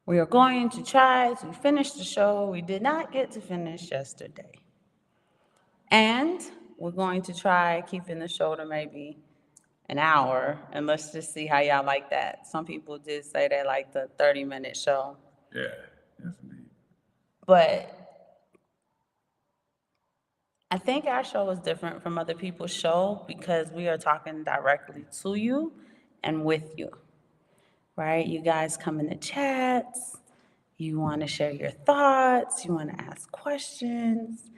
We are going to try to finish the show we did not get to finish yesterday. And we're going to try keeping the show to maybe an hour, and let's just see how y'all like that. Some people did say they like the 30-minute show. Yeah, yes indeed. But I think our show is different from other people's show because we are talking directly to you and with you, right? You guys come in the chats, you want to share your thoughts, you want to ask questions,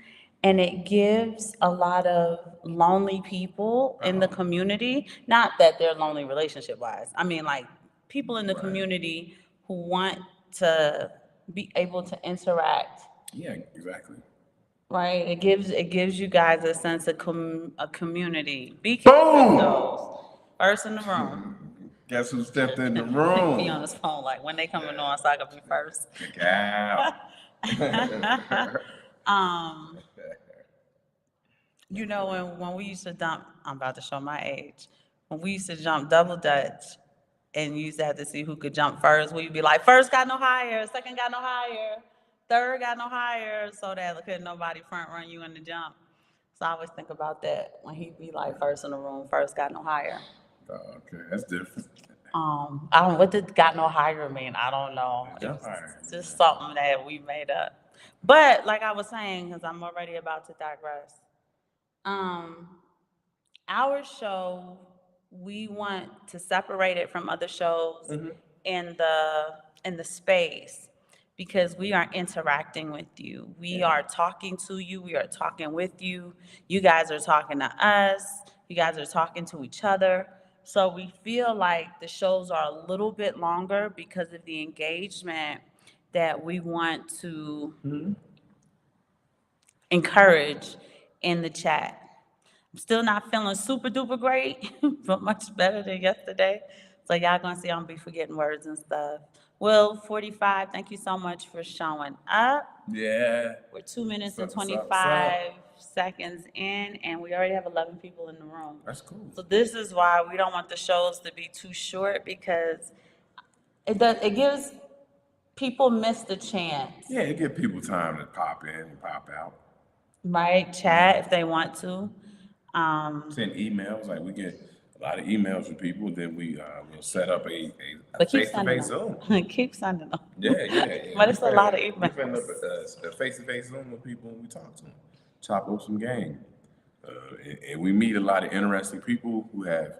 and it gives a lot of lonely people in the community, not that they're lonely relationship wise, I mean, like people in the Right. community who want to be able to interact. Yeah, exactly. Right, it gives you guys a sense of a community. BK Boom! Cryptos, first in the room. Guess who stepped in the Be on room? his phone like when they coming on, so I can be first. Look out. Um, when we used to dump, I'm about to show my age. When we used to jump double dutch, and you used to have to see who could jump first, we'd be like, first got no higher, second got no higher, third got no higher, so that couldn't nobody front run you in the jump. So I always think about that when he'd be like first in the room, first got no higher. Oh, okay, that's different. I don't know what did got no higher mean. I don't know. It Jump was higher. just something that we made up. But like I was saying, because I'm already about to digress. Um, our show, we want to separate it from other shows in the space because we are interacting with you. We are talking to you. We are talking with you. You guys are talking to us. You guys are talking to each other. So we feel like the shows are a little bit longer because of the engagement that we want to encourage in the chat. I'm still not feeling super duper great, but much better than yesterday. So y'all gonna see I'm be forgetting words and stuff. Will 45, thank you so much for showing up. Yeah. We're 2 minutes and What's up? 25 seconds in, and we already have 11 people in the room. That's cool. So this is why we don't want the shows to be too short because it gives people miss the chance, Yeah, it give people time to pop in and pop out. right? Chat if they want to. Send emails. Like we get a lot of emails from people. Then we'll set up a But keep sending face-to-face Zoom. them. Keep sending them. Yeah. But it's a lot of We send up emails. a face-to-face Zoom with people and we talk to them, chop up some game, and we meet a lot of interesting people who have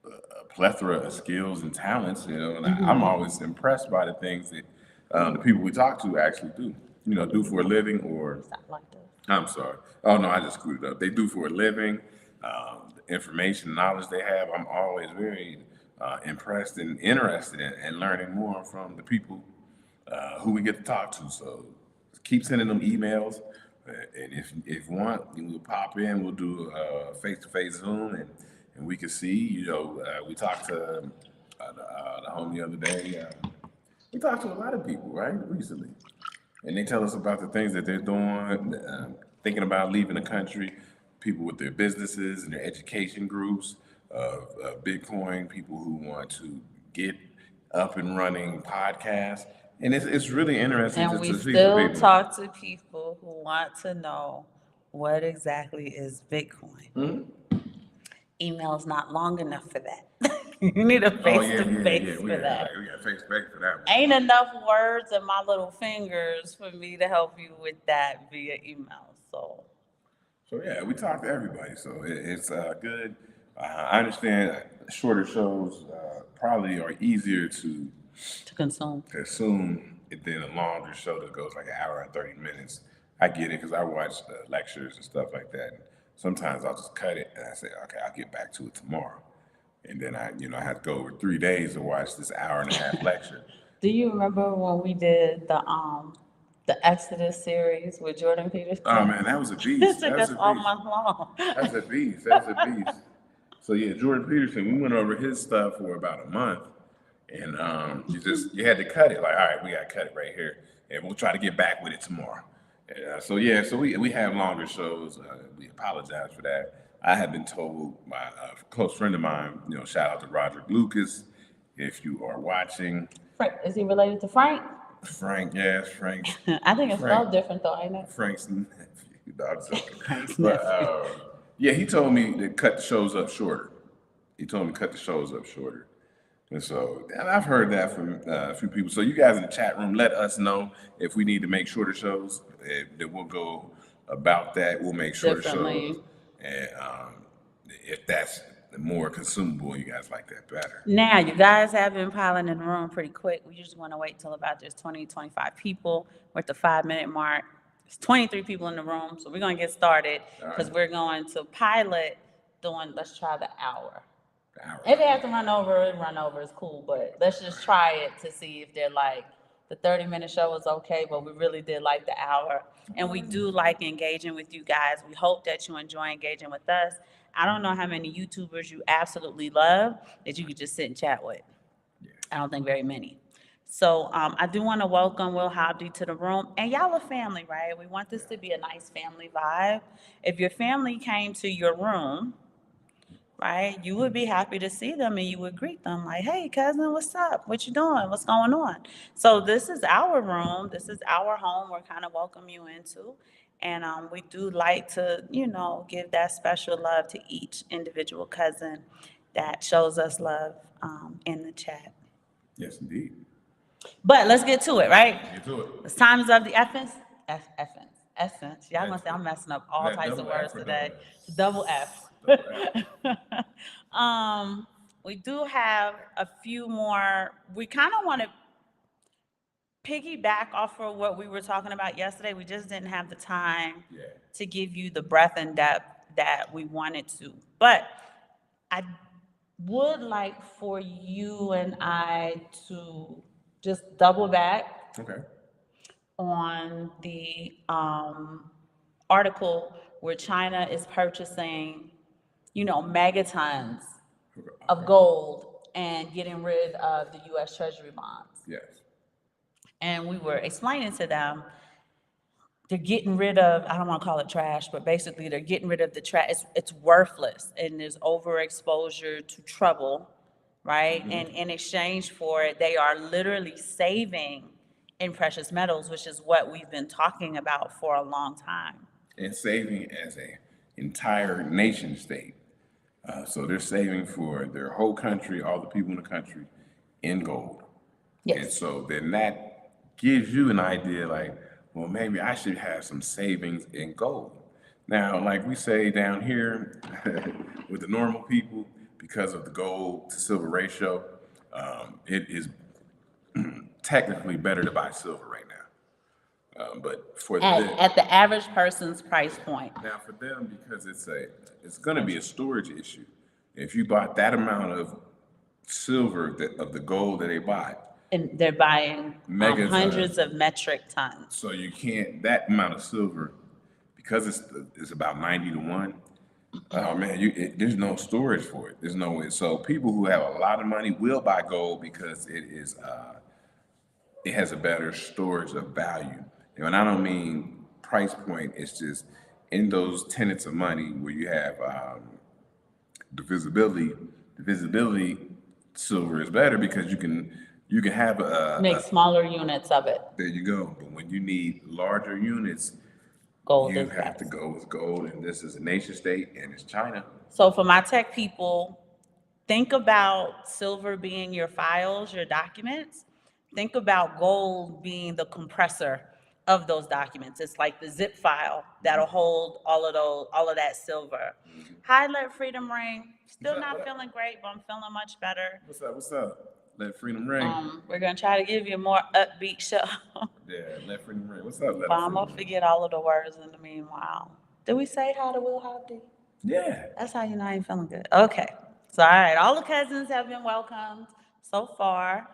a plethora of skills and talents. And I'm always impressed by the things that the people we talk to actually do. Do for a living or Stop like this. I'm sorry. Oh no, I just screwed it up. They do for a living. The information, knowledge they have. I'm always very impressed and interested in learning more from the people who we get to talk to. So keep sending them emails. And if you want, we'll pop in. We'll do a face-to-face Zoom, and we can see. We talked to the home the other day. We talked to a lot of people, right, recently. And they tell us about the things that they're doing, thinking about leaving the country, people with their businesses and their education groups, Bitcoin, people who want to get up and running podcasts. And it's really interesting And we to see still what people. talk to people who want to know what exactly is Bitcoin. Email's not long enough for that. You need a Oh, face yeah, to yeah, face yeah. for that. We got face to face for that one. Ain't enough words in my little fingers for me to help you with that via email. So yeah, we talk to everybody, so it's good. I understand shorter shows probably are easier To consume. consume than a longer show that goes like an hour and 30 minutes. I get it because I watch lectures and stuff like that. Sometimes I'll just cut it and I say, okay, I'll get back to it tomorrow. And then I have to go over 3 days to watch this hour and a half lecture. Do you remember when we did the Exodus series with Jordan Peterson? Oh man, that was a It beast. took That was us a all beast. month long. That's a beast. That's a beast. So yeah, Jordan Peterson, we went over his stuff for about a month, and you had to cut it. Like, all right, we got to cut it right here, and we'll try to get back with it tomorrow. So we have longer shows. We apologize for that. I have been told by a close friend of mine, shout out to Roderick Lucas, if you are watching, Frank, is he related to Frank? Frank, yes, Frank's I think it's Frank, spelled different though, ain't it? Frank's nephew. No, I'm joking. Frank's But nephew. yeah, he told me to cut the shows up shorter. He told me to cut the shows up shorter. And I've heard that from a few people. So you guys in the chat room, let us know if we need to make shorter shows. Then we'll go about that. We'll make shorter shows, Differently. and if that's more consumable, you guys like that better. Now, you guys have been piling in the room pretty quick. We just want to wait till about there's 20, 25 people. We're at the 5 minute mark. There's 23 people in the room, so we're going to get started because we're going to pilot doing, let's try the hour. If they have to run over, it's cool, but let's just try it to see if they're like, the 30-minute show was okay, but we really did like the hour. And we do like engaging with you guys. We hope that you enjoy engaging with us. I don't know how many YouTubers you absolutely love that you could just sit and chat with. I don't think very many. So I do want to welcome Will Hobdy to the room. And y'all are family, right? We want this to be a nice family vibe. If your family came to your room, right, you would be happy to see them and you would greet them like, hey, cousin, what's up? What you doing? What's going on? So this is our room. This is our home. We're kind of welcome you into. And we do like to, give that special love to each individual cousin that shows us love in the chat. Yes, indeed. But let's get to it, right? Get to it. It's times of the essence. Essence. Y'all gonna say I'm messing up all types of words today. Double F. We do have a few more. We kind of want to piggyback off of what we were talking about yesterday. We just didn't have the time to give you the breadth and depth that we wanted to. But I would like for you and I to just double back on the article where China is purchasing, megatons of gold and getting rid of the U.S. Treasury bonds. Yes. And we were explaining to them, they're getting rid of, I don't want to call it trash, but basically they're getting rid of the trash. It's worthless, and there's overexposure to trouble, right? Mm-hmm. And in exchange for it, they are literally saving in precious metals, which is what we've been talking about for a long time. And saving as an entire nation state. So they're saving for their whole country, all the people in the country, in gold. Yes. And so then that gives you an idea like, well, maybe I should have some savings in gold. Now, like we say down here with the normal people, because of the gold to silver ratio, it is technically better to buy silver right now. But for at the average person's price point. Now for them, because it's going to be a storage issue. If you bought that amount of silver of the gold that they bought, and they're buying hundreds of metric tons. So you can't, that amount of silver, because it's about 90 to 1. Oh man, there's no storage for it. There's no way. So people who have a lot of money will buy gold because it has a better storage of value. And I don't mean price point. It's just in those tenets of money where you have the visibility. Silver is better because you can have make smaller units of it. There you go. But when you need larger units, gold you have to go with gold, and this is a nation state, and it's China. So for my tech people, think about silver being your files, your documents. Think about gold being the compressor of those documents. It's like the zip file that'll hold all of that silver. Mm-hmm. Hi, Let Freedom Ring. Still not feeling great, but I'm feeling much better. What's up? Let Freedom Ring. We're gonna try to give you a more upbeat show. Yeah, Let Freedom Ring. What's up, Let I'm gonna forget all of the words in the meanwhile. Did we say hi to Will Hobdy? Yeah. That's how you know I ain't feeling good. Okay. So all right, all the cousins have been welcomed so far.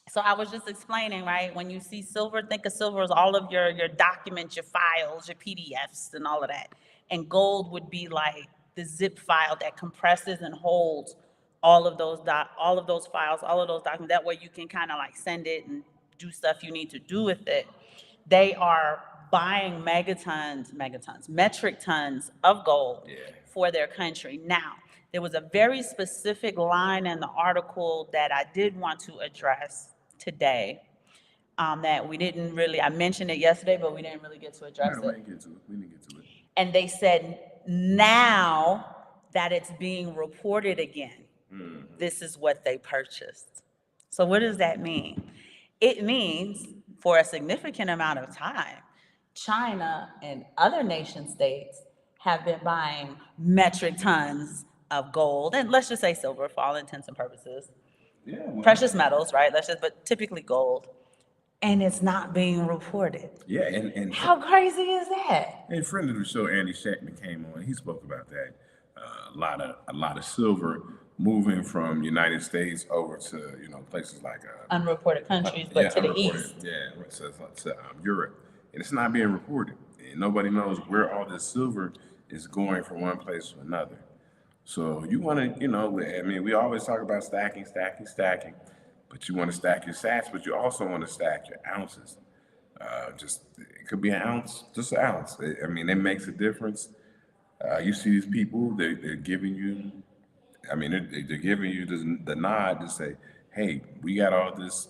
So I was just explaining, right? When you see silver, think of silver as all of your documents, your files, your PDFs, and all of that. And gold would be like the zip file that compresses and holds all of those files, all of those documents. That way you can kind of like send it and do stuff you need to do with it. They are buying metric tons of gold for their country. Now, There was a very specific line in the article that I did want to address today, that we didn't really, I mentioned it yesterday, but we didn't really get to address No, we it. didn't get to it. We didn't get to it. And they said, now that it's being reported again, this is what they purchased. So what does that mean? It means for a significant amount of time, China and other nation states have been buying metric tons of gold, and let's just say silver for all intents and purposes, Yeah, well, precious metals, right? But typically gold, and it's not being reported. yeah, and How crazy is that? a friend of the show, Andy Shackman, came on. He spoke about that. A lot of silver moving from United States over to places like Unreported countries, but to the unreported, east. to Europe, and it's not being reported, and nobody knows where all this silver is going from one place to another. So you want to, I mean, we always talk about stacking, stacking, stacking, but you want to stack your sats, but you also want to stack your ounces. Just it could be an ounce, just an ounce. I mean, it makes a difference. You see these people, they're giving you, I mean, they're giving you the nod to say, hey, we got all this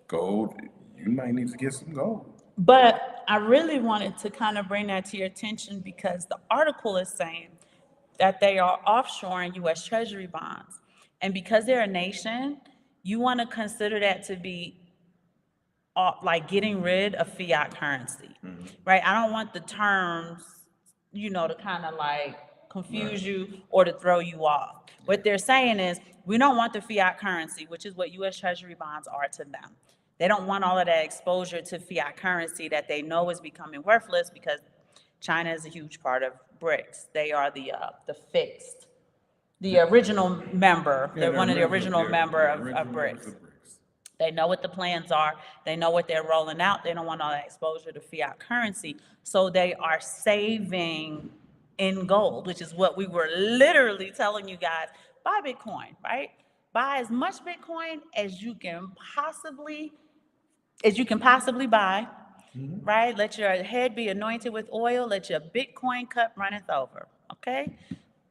gold. You might need to get some gold. But I really wanted to kind of bring that to your attention because the article is saying that they are offshoring US Treasury bonds. And because they're a nation, you want to consider that to be like getting rid of fiat currency, right? I don't want the terms, to kind of like confuse you or to throw you off. What they're saying is, we don't want the fiat currency, which is what US Treasury bonds are to them. They don't want all of that exposure to fiat currency that they know is becoming worthless because China is a huge part of BRICS. They are the original member. They're one of the original member of BRICS. They know what the plans are. They know what they're rolling out. They don't want all that exposure to fiat currency. So they are saving in gold, which is what we were literally telling you guys. Buy Bitcoin, right? Buy as much Bitcoin as you can possibly buy, right? Let your head be anointed with oil. Let your Bitcoin cup runneth over, okay?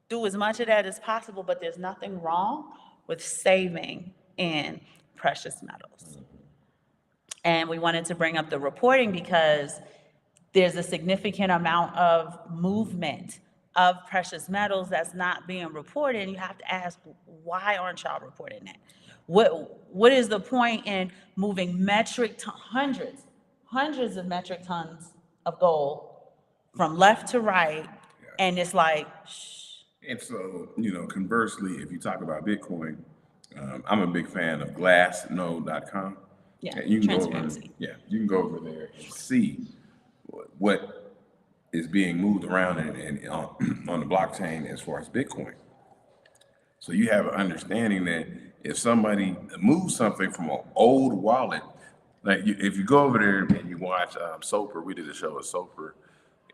Do as much of that as possible, but there's nothing wrong with saving in precious metals. And we wanted to bring up the reporting because there's a significant amount of movement of precious metals that's not being reported. And you have to ask, why aren't y'all reporting that? What is the point in moving hundreds of metric tons of gold from left to right, and it's like, shh. And so, conversely, if you talk about Bitcoin, I'm a big fan of glassnode.com. Yeah, And you can go over, transparency. you can go over there and see what is being moved around and on the blockchain as far as Bitcoin. So you have an understanding that if somebody moves something from an old wallet, if you go over there and you watch Soper, we did a show with Soper,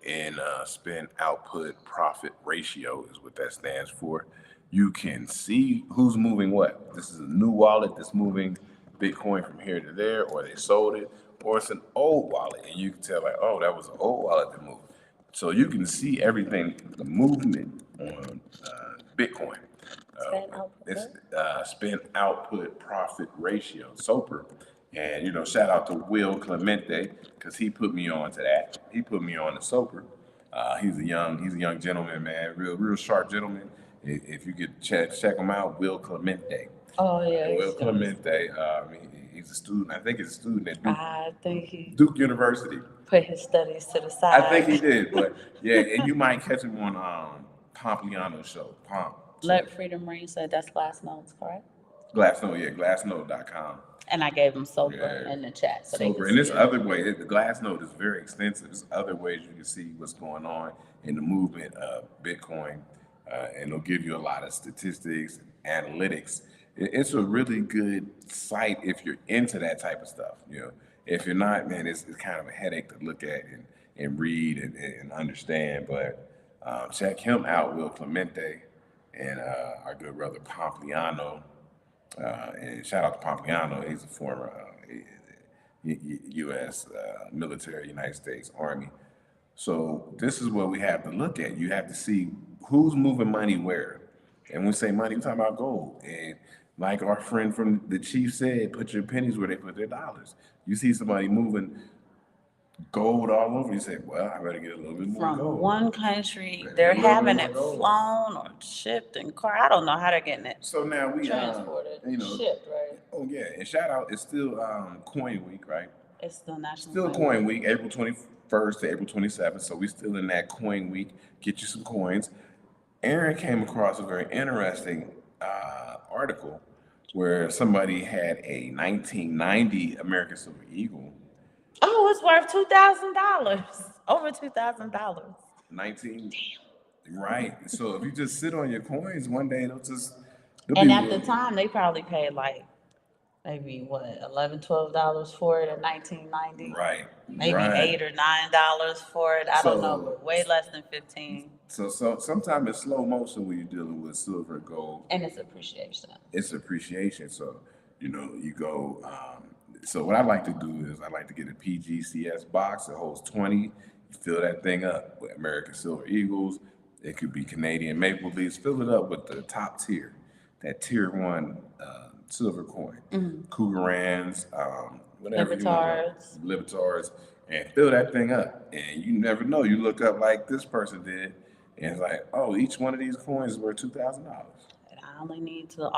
and spend output profit ratio is what that stands for. You can see who's moving what. This is a new wallet that's moving Bitcoin from here to there, or they sold it, or it's an old wallet, and you can tell like, oh, that was an old wallet that moved. So you can see everything, the movement on Bitcoin. It's spend output profit ratio, SOPR. And shout out to Will Clemente because he put me on to that. He put me on to SOPR. He's a young gentleman, man, real sharp gentleman. If you could check him out, Will Clemente. Oh yeah, Will Clemente. He's a student. I think he's a student at Duke, I think he Duke University. put his studies to the side. I think he did, but yeah, and you might catch him on Pompliano's show. Let Freedom Ring said that's Glassnode's, correct? Glassnode.com. And I gave him Soper in the chat. So Soper. And there's other ways. The Glassnode is very extensive. There's other ways you can see what's going on in the movement of Bitcoin, and it'll give you a lot of statistics, analytics. It's a really good site if you're into that type of stuff. If you're not, man, it's kind of a headache to look at and read and understand. But check him out, Will Clemente, and our good brother Pompliano. And shout out to Pompliano. He's a former U.S. Military, United States Army. So this is what we have to look at. You have to see who's moving money where. And when we say money, we talking about gold. And like our friend from the chief said, put your pennies where they put their dollars. You see somebody moving gold all over, you say, well, I better get a little bit more From gold. one country, Better they're get a little bit having more it gold. flown or shipped in car. I don't know how they're getting it So now we, transported, shipped, right? oh yeah, and shout out, it's still Coin Week, right? It's still National Still Coin Coin Week. Week, April 21st to April 27th. So we still in that Coin Week. Get you some coins. Aaron came across a very interesting article where somebody had a 1990 American Silver Eagle. Oh, it's worth $2,000. Over $2,000. 19, right? So if you just sit on your coins, one day they'll And be at the time, they probably paid like maybe what, $11, $12 for it in 1990. right, Maybe right. $8 or $9 for it. I don't know, So but way less than 15. so sometimes it's slow motion when you're dealing with silver and gold. And it's appreciation. It's appreciation. So, you go. So what I like to do is I like to get a PGCS box that holds 20. You fill that thing up with American Silver Eagles. It could be Canadian Maple Leafs. Fill it up with the top tier, that tier one silver coin, Cougarans, whatever you want, Libertards. Libertards, and fill that thing up. And you never know. You look up like this person did, and it's like, oh, each one of these coins is worth $2,000. And I only need to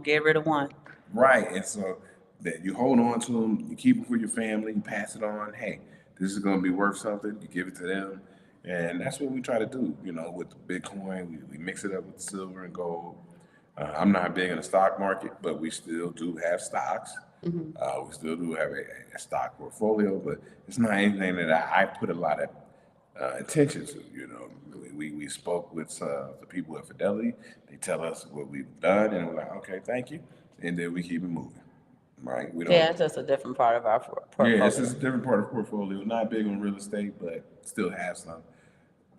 get rid of one. Right, and so that you hold on to them, you keep them for your family, you pass it on. Hey, this is going to be worth something. You give it to them, and that's what we try to do. With the Bitcoin, we mix it up with silver and gold. I'm not big in the stock market, but we still do have stocks. We still do have a stock portfolio, but it's not anything that I put a lot of attention to. We spoke with the people at Fidelity. They tell us what we've done, and we're like, okay, thank you, and then we keep it moving. Right? We don't. Yeah, it's just a different part of our portfolio. Yeah, it's just a different part of the portfolio. Not big on real estate, but still have some.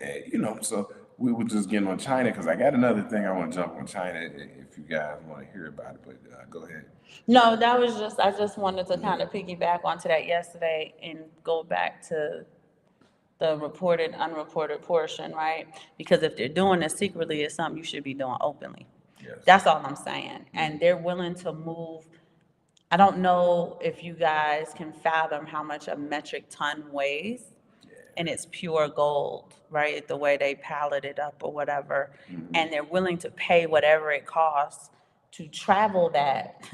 And so we were just getting on China because I got another thing I want to jump on China if you guys want to hear about it. But go ahead. No, I just wanted to kind of piggyback onto that yesterday and go back to the reported, unreported portion, right? Because if they're doing it secretly, it's something you should be doing openly. Yes. That's all I'm saying. And they're willing to move. I don't know if you guys can fathom how much a metric ton weighs, and it's pure gold, right? The way they pallet it up or whatever. And they're willing to pay whatever it costs to travel that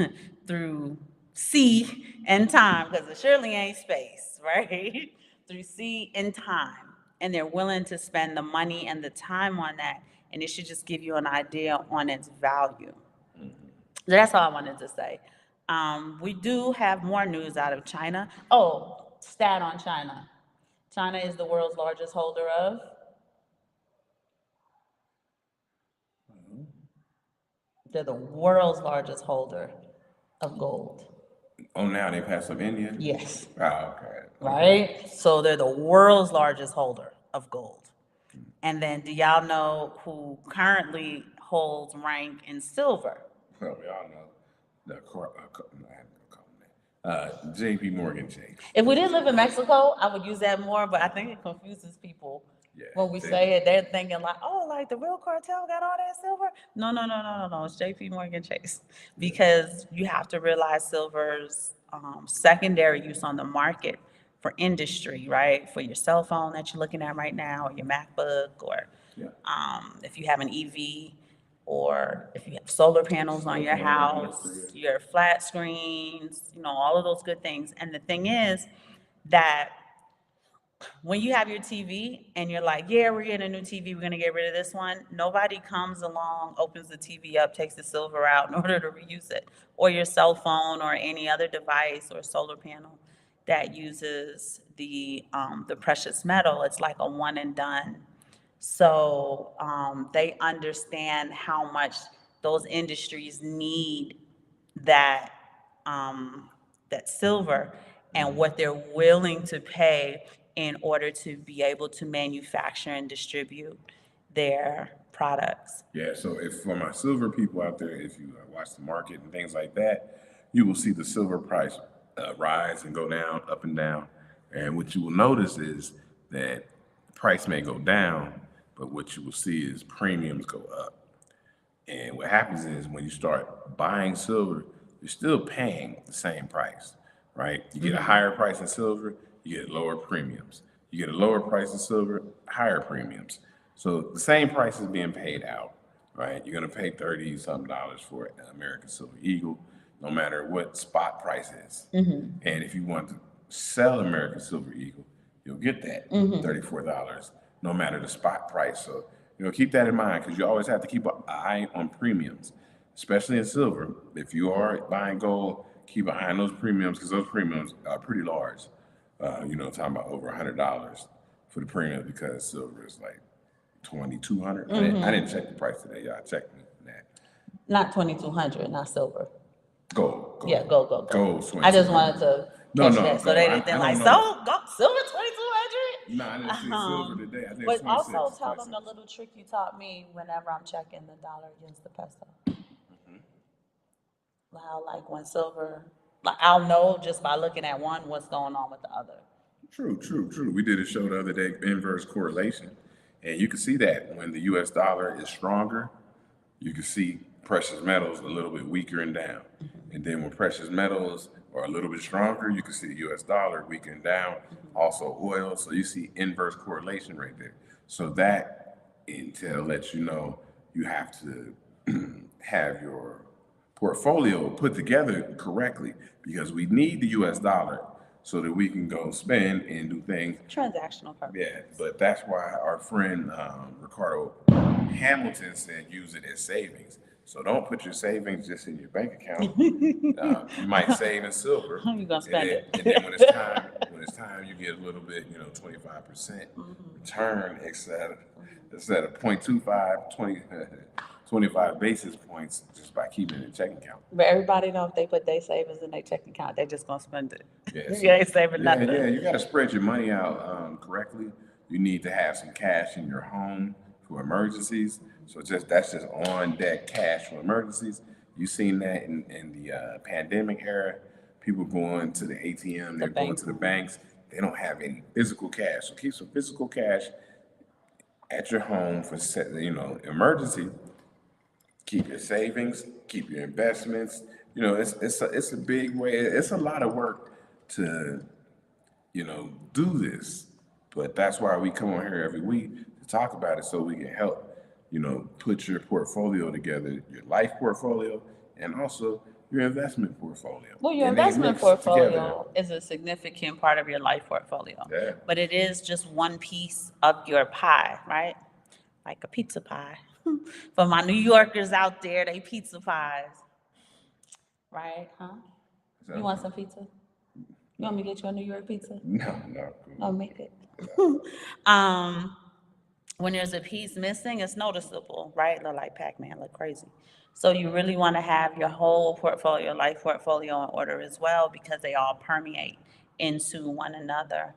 through sea and time, because it surely ain't space, right? Through sea and time. And they're willing to spend the money and the time on that. And it should just give you an idea on its value. So that's all I wanted to say. We do have more news out of China. Oh, stat on China. China is the world's largest holder of. They're the world's largest holder of gold. Oh, now they passed up India? Yes. Oh, okay. Right? So they're the world's largest holder of gold. And then do y'all know who currently holds rank in silver? Well, we all know J.P. Morgan Chase. If we didn't live in Mexico, I would use that more, but I think it confuses people. Yeah, When we say it, they're thinking like, oh, like the real cartel got all that silver? No. It's JP Morgan Chase. Because you have to realize silver's secondary use on the market for industry, right? For your cell phone that you're looking at right now, or your MacBook, or if you have an EV, or if you have solar panels on your house, your flat screens, all of those good things. And the thing is that when you have your TV and you're like, yeah, we're getting a new TV, we're going to get rid of this one, nobody comes along, opens the TV up, takes the silver out in order to reuse it, or your cell phone or any other device or solar panel that uses the precious metal. It's like a one and done. So they understand how much those industries need that that silver, and what they're willing to pay in order to be able to manufacture and distribute their products. Yeah, so if for my silver people out there, if you watch the market and things like that, you will see the silver price rise and go down, up and down. And what you will notice is that the price may go down, but what you will see is premiums go up. And what happens is when you start buying silver, you're still paying the same price, right? You get a higher price in silver, you get lower premiums. You get a lower price in silver, higher premiums. So the same price is being paid out, right? You're gonna pay 30 something dollars for an American Silver Eagle, no matter what spot price is. And if you want to sell American Silver Eagle, you'll get that $34, no matter the spot price. So keep that in mind because you always have to keep an eye on premiums, especially in silver. If you are buying gold, keep an eye on those premiums because those premiums are pretty large. Talking about over $100 for the premium because silver is like 2,200. I didn't check the price today. Y'all check me on that. Not 2,200, not silver. Gold. Yeah, gold. Gold. I just wanted to catch that so gold. they didn't think like, so gold, silver 2,200. No, I didn't see silver today. I think But 26, also tell 26. them the little trick you taught me whenever I'm checking the dollar against the peso. How like when silver, like I'll know just by looking at one what's going on with the other. True. We did a show the other day, inverse correlation, and you can see that when the U.S. dollar is stronger, you can see precious metals a little bit weaker and down. And then when precious metals are a little bit stronger, you can see the U.S. dollar weaker and down. Also oil, so you see inverse correlation right there. So that intel lets you know you have to have your portfolio put together correctly because we need the U.S. dollar so that we can go spend and do things. Transactional purpose. Yeah, but that's why our friend Ricardo Hamilton said use it as savings. So don't put your savings just in your bank account. You might save in silver. You're gonna spend it. And then when it's time, you get a little bit, 25% return instead of 0.25, 25 basis points just by keeping it in a checking account. But everybody know if they put their savings in their checking account, they just gonna spend it. Yeah, You ain't saving nothing. Yeah, you got to spread your money out correctly. You need to have some cash in your home for emergencies. So that's just on deck cash for emergencies. You've seen that in the pandemic era. People going to the ATM, they're going to the banks. They don't have any physical cash. So keep some physical cash at your home for emergency. Keep your savings, keep your investments. It's a big way. It's a lot of work to do this, but that's why we come on here every week to talk about it so we can help put your portfolio together, your life portfolio, and also your investment portfolio. Well, your investment portfolio is a significant part of your life portfolio. Yeah. But it is just one piece of your pie, right? Like a pizza pie. For my New Yorkers out there, they pizza pies. Right? Huh? You want some pizza? You want me to get you a New York pizza? No. I'll make it. When there's a piece missing, it's noticeable, right? Look like Pac-Man, look crazy. So you really want to have your whole portfolio, life portfolio in order as well because they all permeate into one another.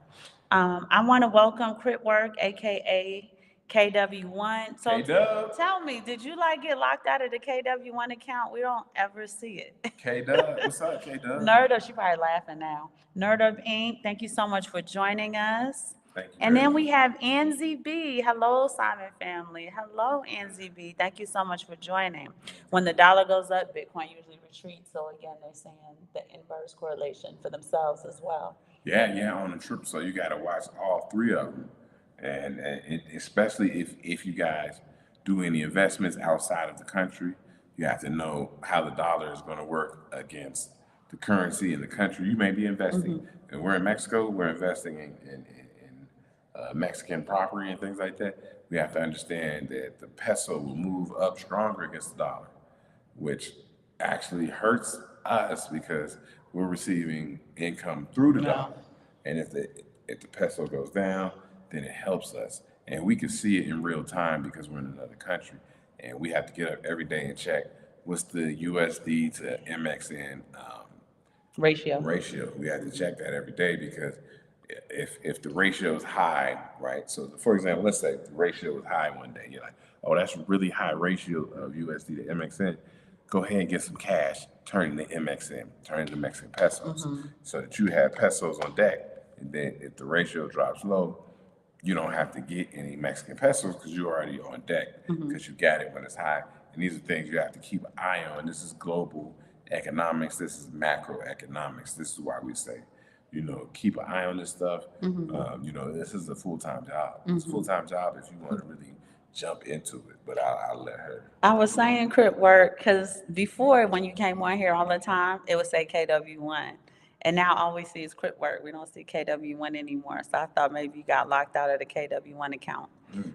I want to welcome Crit Work, aka KW1. So K-Dub. tell me, did you get locked out of the KW1 account? We don't ever see it. K-Dub, what's up, K-Dub? Nerdo, she probably laughing now. Nerdo Inc., thank you so much for joining us. Thank you. And then we have Anzie B. Hello, Simon family. Hello, Anzie B. Thank you so much for joining. When the dollar goes up, Bitcoin usually retreats. So again, they're saying the inverse correlation for themselves as well. Yeah, on the trip. So you got to watch all three of them. And especially if you guys do any investments outside of the country, you have to know how the dollar is going to work against the currency in the country you may be investing. And we're in Mexico, we're investing in Mexican property and things like that. We have to understand that the peso will move up stronger against the dollar, which actually hurts us because we're receiving income through the dollar. And if the peso goes down, then it helps us. And we can see it in real time because we're in another country. And we have to get up every day and check what's the USD to MXN ratio. We have to check that every day because if the ratio is high, right? So for example, let's say the ratio is high one day. You're like, oh, that's a really high ratio of USD to MXN. Go ahead and get some cash, turn it into MXN, turn it into Mexican pesos so that you have pesos on deck. And then if the ratio drops low, you don't have to get any Mexican pesos because you're already on deck because you got it when it's high. And these are things you have to keep an eye on. This is global economics. This is macroeconomics. This is why we say, you know, keep an eye on this stuff. You know, this is a full-time job. It's a full-time job if you want to really jump into it. But I'll let her. I was saying crip work because before, when you came on here all the time, it would say KW1. And now all we see is crip work. We don't see KW1 anymore. So I thought maybe you got locked out of the KW1 account.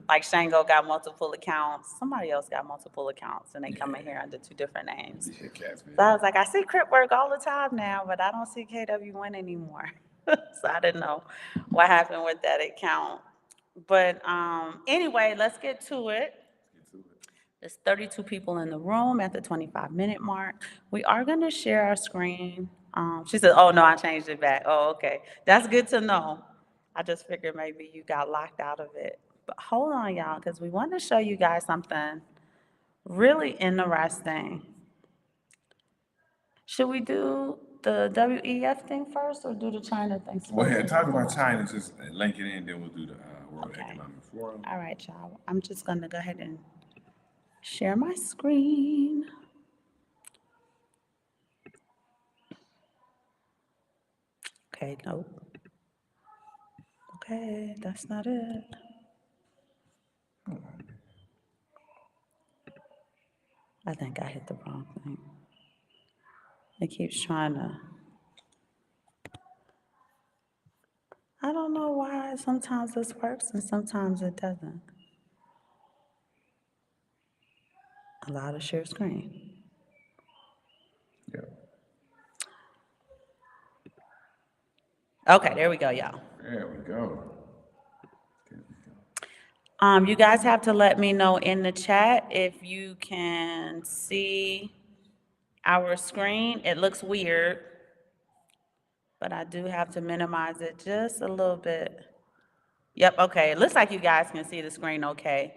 Like Shango got multiple accounts. Somebody else got multiple accounts and they come in here under two different names. Yeah, cats, man. So I was like, I see crip work all the time now, but I don't see KW1 anymore. So I didn't know what happened with that account. But anyway, let's get to it. There's 32 people in the room at the 25-minute mark. We are going to share our screen. She said, oh, no, I changed it back. Oh, okay. That's good to know. I just figured maybe you got locked out of it. But hold on, y'all, because we want to show you guys something really interesting. Should we do the WEF thing first or do the China thing first? Well, yeah, talk about China, just link it in, then we'll do the World Okay. Economic Forum. All right, y'all. I'm just going to go ahead and share my screen. Okay, nope. Okay, that's not it. I think I hit the wrong thing. It keeps trying to. I don't know why sometimes this works and sometimes it doesn't. Allow to share screen. Yeah. Okay, there we go, y'all. There we go. You guys have to let me know in the chat if you can see our screen. It looks weird, but I do have to minimize it just a little bit. Yep, okay. It looks like you guys can see the screen okay.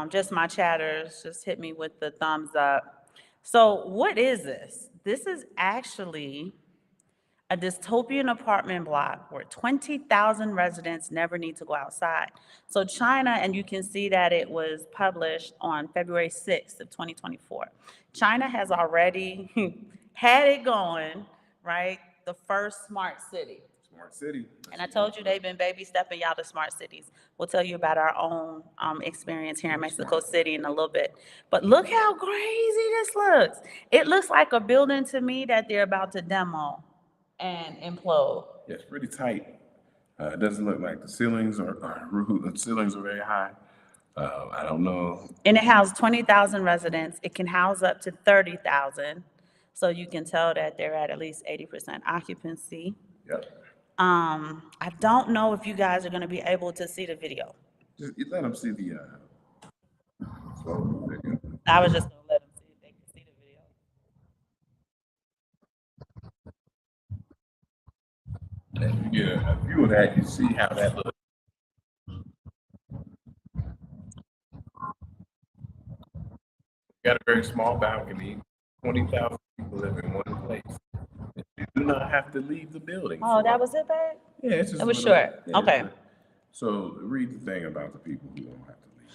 Just my chatters, just hit me with the thumbs up. So what is this? This is actually a dystopian apartment block where 20,000 residents never need to go outside. So China, and you can see that it was published on February 6th of 2024. China has already had it going, right? The first smart city. Smart city. And I told you they've been baby stepping y'all to smart cities. We'll tell you about our own experience here in Mexico City in a little bit. But look how crazy this looks. It looks like a building to me that they're about to demo and implode. Yeah, it's pretty tight. It doesn't look like the ceilings the ceilings are very high. I don't know. And it houses 20,000 residents. It can house up to 30,000. So you can tell that they're at least 80% occupancy. Yep. I don't know if you guys are going to be able to see the video. Just let them see the. I was just going to let them see if they can see the video. And you get a view of that, you see how that looks. Got a very small balcony. 20,000 people live in one place. You do not have to leave the building. Oh, that was it, babe? Yeah, it's just. It was short. Yeah, okay. So read the thing about the people who don't have to leave.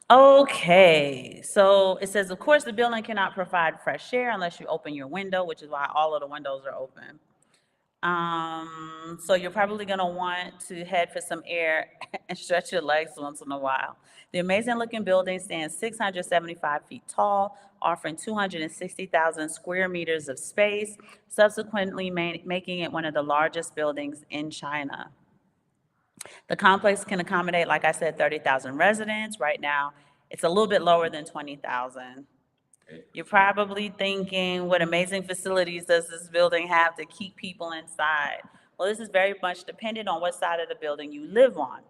Okay, so it says, of course, the building cannot provide fresh air unless you open your window, which is why all of the windows are open. So you're probably gonna want to head for some air and stretch your legs once in a while. The amazing looking building stands 675 feet tall, offering 260,000 square meters of space, subsequently making it one of the largest buildings in China. The complex can accommodate, like I said, 30,000 residents. Right now, it's a little bit lower than 20,000. You're probably thinking, what amazing facilities does this building have to keep people inside? Well, this is very much dependent on what side of the building you live on.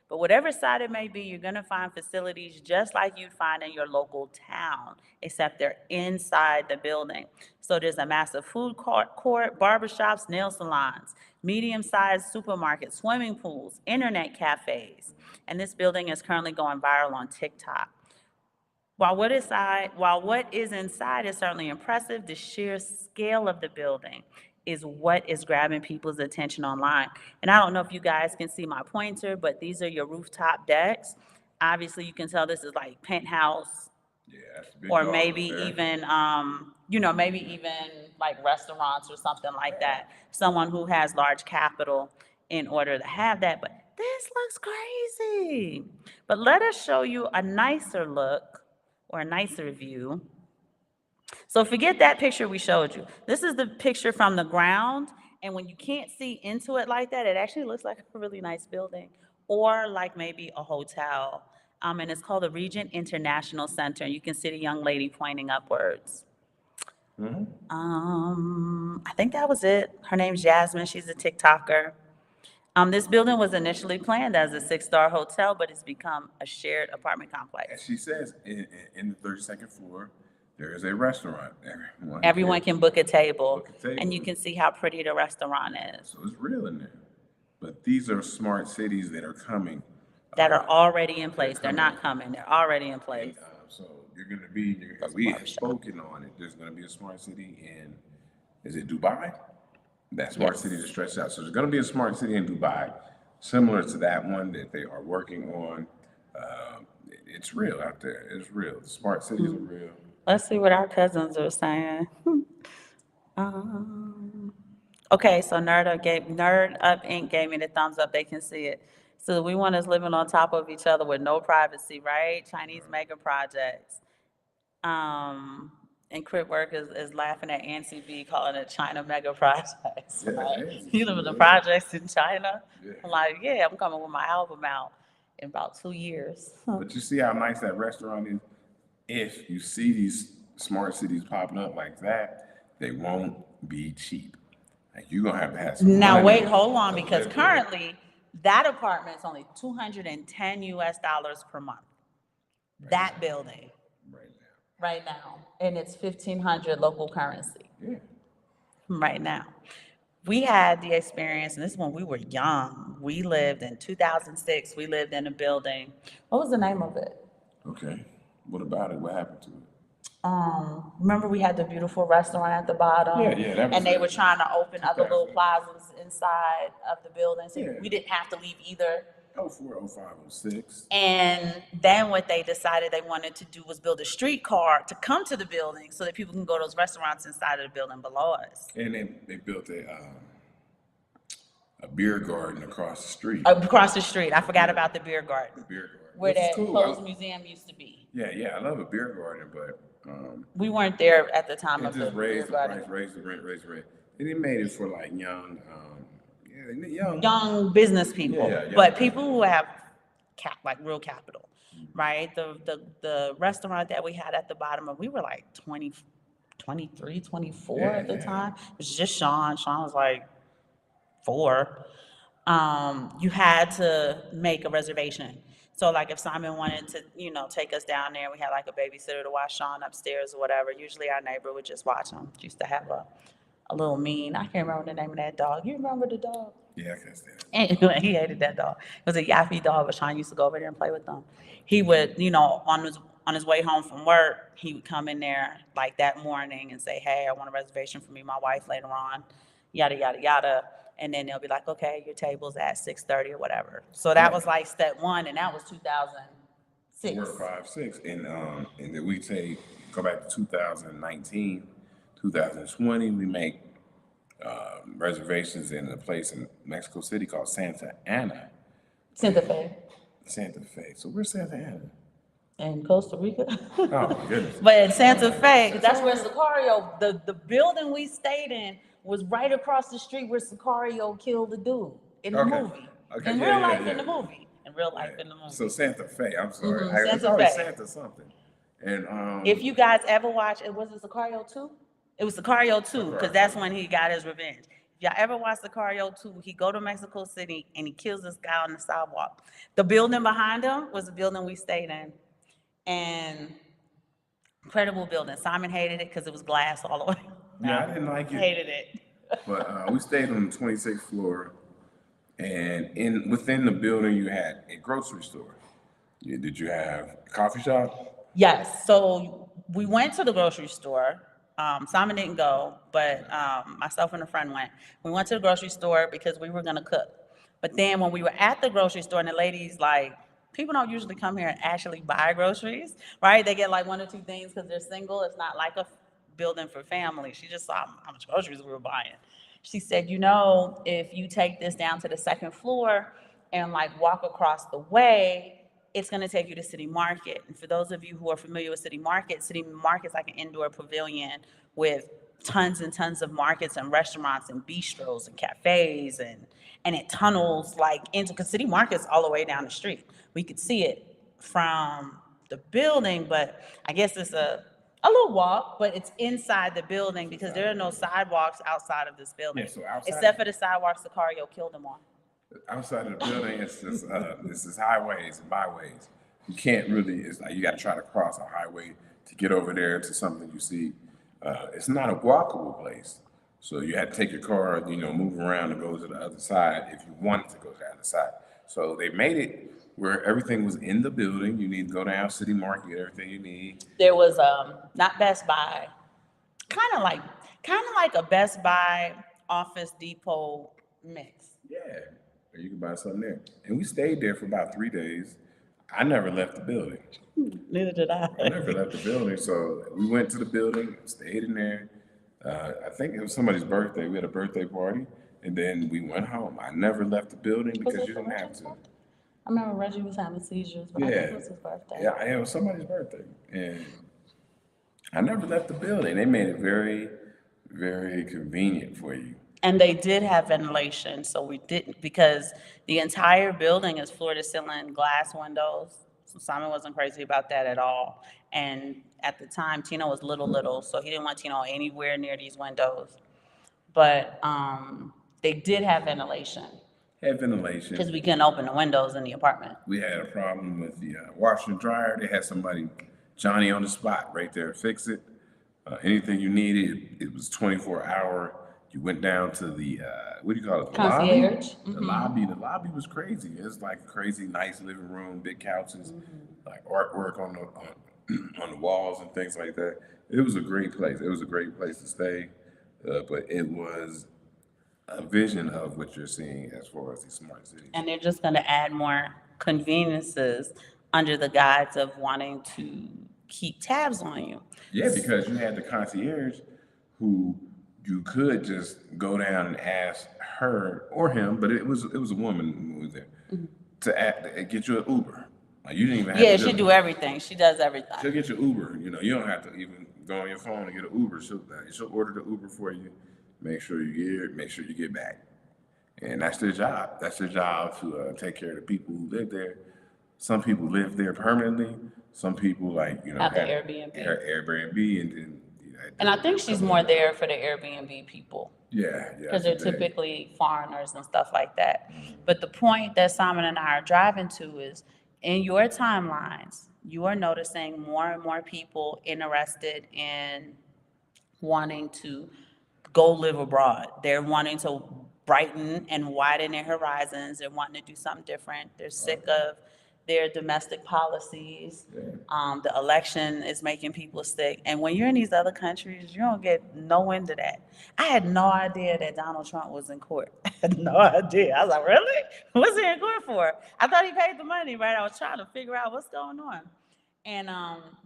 But whatever side it may be, you're going to find facilities just like you'd find in your local town, except they're inside the building. So there's a massive food court, barbershops, nail salons, medium-sized supermarkets, swimming pools, internet cafes. And this building is currently going viral on TikTok. While what is inside is certainly impressive, the sheer scale of the building is what is grabbing people's attention online. And I don't know if you guys can see my pointer, but these are your rooftop decks. Obviously, you can tell this is like penthouse Yeah, that's a big Or dog maybe up there. even, maybe even like restaurants or something like that. Someone who has large capital in order to have that. But this looks crazy. But let us show you a nicer look or a nicer view. So forget that picture we showed you. This is the picture from the ground. And when you can't see into it like that, it actually looks like a really nice building or like maybe a hotel. And it's called the Regent International Center. And you can see the young lady pointing upwards. I think that was it. Her name's Jasmine. She's a TikToker. This building was initially planned as a six-star hotel, but it's become a shared apartment As complex. she says, in the 32nd floor, there is a restaurant. Everyone can book a table, book a table. and you can see how pretty the restaurant is. So it's real in there. But these are smart cities that are coming. That are already in place. They're not coming. They're already in place. So you're going to be, we have spoken on it. There's going to be a smart city in, is it Dubai? That smart city is stretched out. So there's going to be a smart city in Dubai, similar to that one that they are working on. It's real out there. It's real. The smart cities are real. Let's see what our cousins are saying. Okay, so Nerd Up Inc. gave me the thumbs up. They can see it. So we want us living on top of each other with no privacy, right? Chinese mega projects. And Crip Work is laughing at Nancy B calling it China mega projects. Yeah, Right? it is. You live in the projects in China? Yeah. I'm like, yeah, I'm coming with my album out in about 2 years. But you see how nice that restaurant is? If you see these smart cities popping up like that, they won't be cheap. Like you're gonna have some Now money wait, hold on, to because live there. currently that apartment's only $210 per month. That building Right right now, and it's 1,500 local currency now. Yeah. right now. We had the experience, and this is when we were young. We lived in 2006. We lived in a building. What was the name of it? Okay. What about it? What happened to it? Remember we had the beautiful restaurant at the bottom? Yeah, that was And they it. were trying to open other little 2000. plazas inside of the building, so Yeah. we didn't have to leave either. 04, 05, 06. And then what they decided they wanted to do was build a streetcar to come to the building so that people can go to those restaurants inside of the building below us. And then they built a beer garden across the street. Across the street, I forgot about the beer garden, Beer garden. where Which is that cool. closed museum used to be. Yeah, I love a beer garden, but We weren't there at the time it of the just beer raised the garden. price, raised the rent. And it made it for like young, Young business people, Yeah, but people who have like real capital, right? The restaurant that we had at the bottom of, we were like 20, 23, 24 at the time. It was just Sean. Sean was like 4. You had to make a reservation. So like if Simon wanted to, take us down there, we had like a babysitter to watch Sean upstairs or whatever. Usually our neighbor would just watch him. She used to have a little mean, I can't remember the name of that dog. You remember the dog? Yeah, I can stand it. Anyway, he hated that dog. It was a yappy dog, but Sean used to go over there and play with them. He would, on his way home from work, he would come in there like that morning and say, "Hey, I want a reservation for me, and my wife later on," yada yada yada. And then they'll be like, "Okay, your table's at 6:30 or whatever." So that was like step one, and that was 2006. 4, 5, 6, and then we go back to 2019, 2020. We make reservations in a place in Mexico City called Santa Ana. Santa Fe Santa Fe. So where's Santa Ana? in Costa Rica. Oh my goodness. But in Santa Fe, that's where Sicario, the building we stayed in was right across the street where Sicario killed the dude in the Okay. movie. Okay, In yeah, real yeah, life, yeah. in the movie. In real life, in the movie. So Santa Fe. I'm sorry. Mhm, It's Santa always Fe. Santa something. And If you guys ever watch, was it Sicario 2? It was Sicario 2, because that's when he got his revenge. If y'all ever watch Sicario 2, he go to Mexico City and he kills this guy on the sidewalk. The building behind him was the building we stayed in. And incredible building. Simon hated it because it was glass all the way. Yeah, I didn't like it. Hated it. But we stayed on the 26th floor, and within the building you had a grocery store. Did you have a coffee shop? Yes. So we went to the grocery store. Simon didn't go, but myself and a friend went. We went to the grocery store because we were gonna cook. But then when we were at the grocery store and the lady's like people don't usually come here and actually buy groceries, right? They get like one or two things because they're single. It's not like a building for family. She just saw how much groceries we were buying. She said, if you take this down to the second floor and like walk across the way, it's going to take you to City Market. And for those of you who are familiar with City Market's like an indoor pavilion with tons and tons of markets and restaurants and bistros and cafes, and it tunnels like into, because City Market's all the way down the street. We could see it from the building, but I guess it's a little walk, but it's inside the building because there are no sidewalks outside of this building. Yeah, so outside, except for the sidewalks Sicario killed them on. outside of the building, it's just highways and byways. You can't really. It's like you got to try to cross a highway to get over there to something you see. It's not a walkable place, so you had to take your car, move around and go to the other side if you wanted to go to the other side. So they made it where everything was in the building. You need to go down City Market, get everything you need. There was not Best Buy, kind of like a Best Buy Office Depot mix. Yeah, you can buy something there. And we stayed there for about 3 days. I never left the building. Neither did I. I never left the building. So we went to the building, stayed in there. I think it was somebody's birthday. We had a birthday party, and then we went home. I never left the building because you didn't have to. I remember Reggie was having seizures, but I think it was his birthday. Yeah, it was somebody's birthday. And I never left the building. They made it very, very convenient for you. And they did have ventilation, so we didn't, because the entire building is floor to ceiling glass windows. So Simon wasn't crazy about that at all. And at the time, Tino was little, so he didn't want Tino anywhere near these windows. But they did have ventilation. Had ventilation. Because we couldn't open the windows in the apartment. We had a problem with the washer and dryer. They had somebody, Johnny on the spot right there, fix it. Anything you needed, it was 24-hour. You went down to the, what do you call it? The concierge. Lobby. The lobby was crazy. It's like a crazy, nice living room, big couches, like artwork on the walls and things like that. It was a great place. It was a great place to stay, but it was a vision of what you're seeing as far as these smart cities. And they're just going to add more conveniences under the guise of wanting to keep tabs on you. Yeah, because you had the concierge who you could just go down and ask her or him, but it was a woman who was there, to get you an Uber. Like you didn't even have to. Yeah, she do everything. She does everything. She'll get you Uber. You don't have to even go on your phone and get an Uber. She'll order the Uber for you. Make sure you get back. And that's their job. That's their job to take care of the people who live there. Some people live there permanently. Some people have the Airbnb. Airbnb, and then. And I think she's more there for the Airbnb people. Yeah. Because they're typically foreigners and stuff like that. But the point that Simon and I are driving to is, in your timelines, you are noticing more and more people interested in wanting to go live abroad. They're wanting to brighten and widen their horizons. They're wanting to do something different. They're sick of their domestic policies. The election is making people sick. And when you're in these other countries, you don't get no end of that. I had no idea that Donald Trump was in court. I had no idea. I was like, really? What's he in court for? I thought he paid the money, right? I was trying to figure out what's going on. And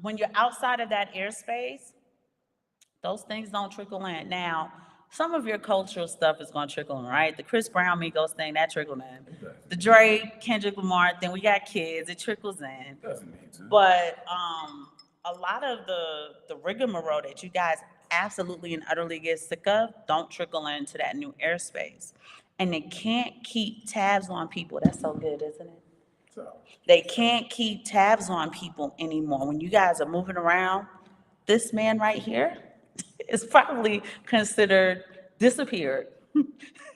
when you're outside of that airspace, those things don't trickle in. Now, some of your cultural stuff is going to trickle in, right? The Chris Brown Migos thing, that trickled in. The Drake, Kendrick Lamar thing, we got kids, it trickles in. Doesn't need to. But a lot of the rigmarole that you guys absolutely and utterly get sick of don't trickle into that new airspace. And they can't keep tabs on people. That's so good, isn't it? They can't keep tabs on people anymore. When you guys are moving around, this man right here is probably considered disappeared.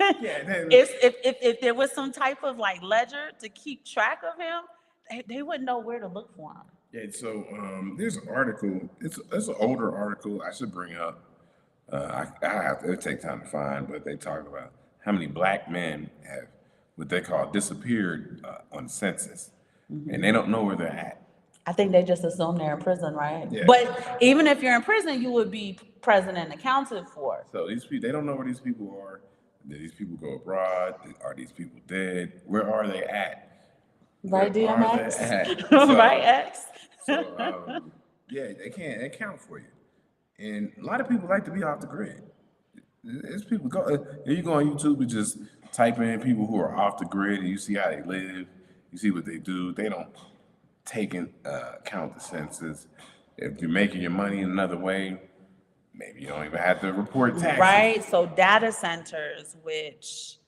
If there was some type of like ledger to keep track of him, they wouldn't know where to look for him. Yeah, so there's an article. It's an older article I should bring up. It'll take time to find, but they talk about how many black men have what they call disappeared on census, and they don't know where they're at. I think they just assume they're in prison, right? Yeah. But even if you're in prison, you would be present and accounted for. So these people, they don't know where these people are. Did these people go abroad? Are these people dead? Where are they at? Right, Where are they DMX? at? Right, X? Yeah, they can't account for you. And a lot of people like to be off the grid. It's people go. You go on YouTube and just type in people who are off the grid, and you see how they live. You see what they do. They don't take in account the senses. If you're making your money another way, maybe you don't even have to report taxes. Right, so data centers, which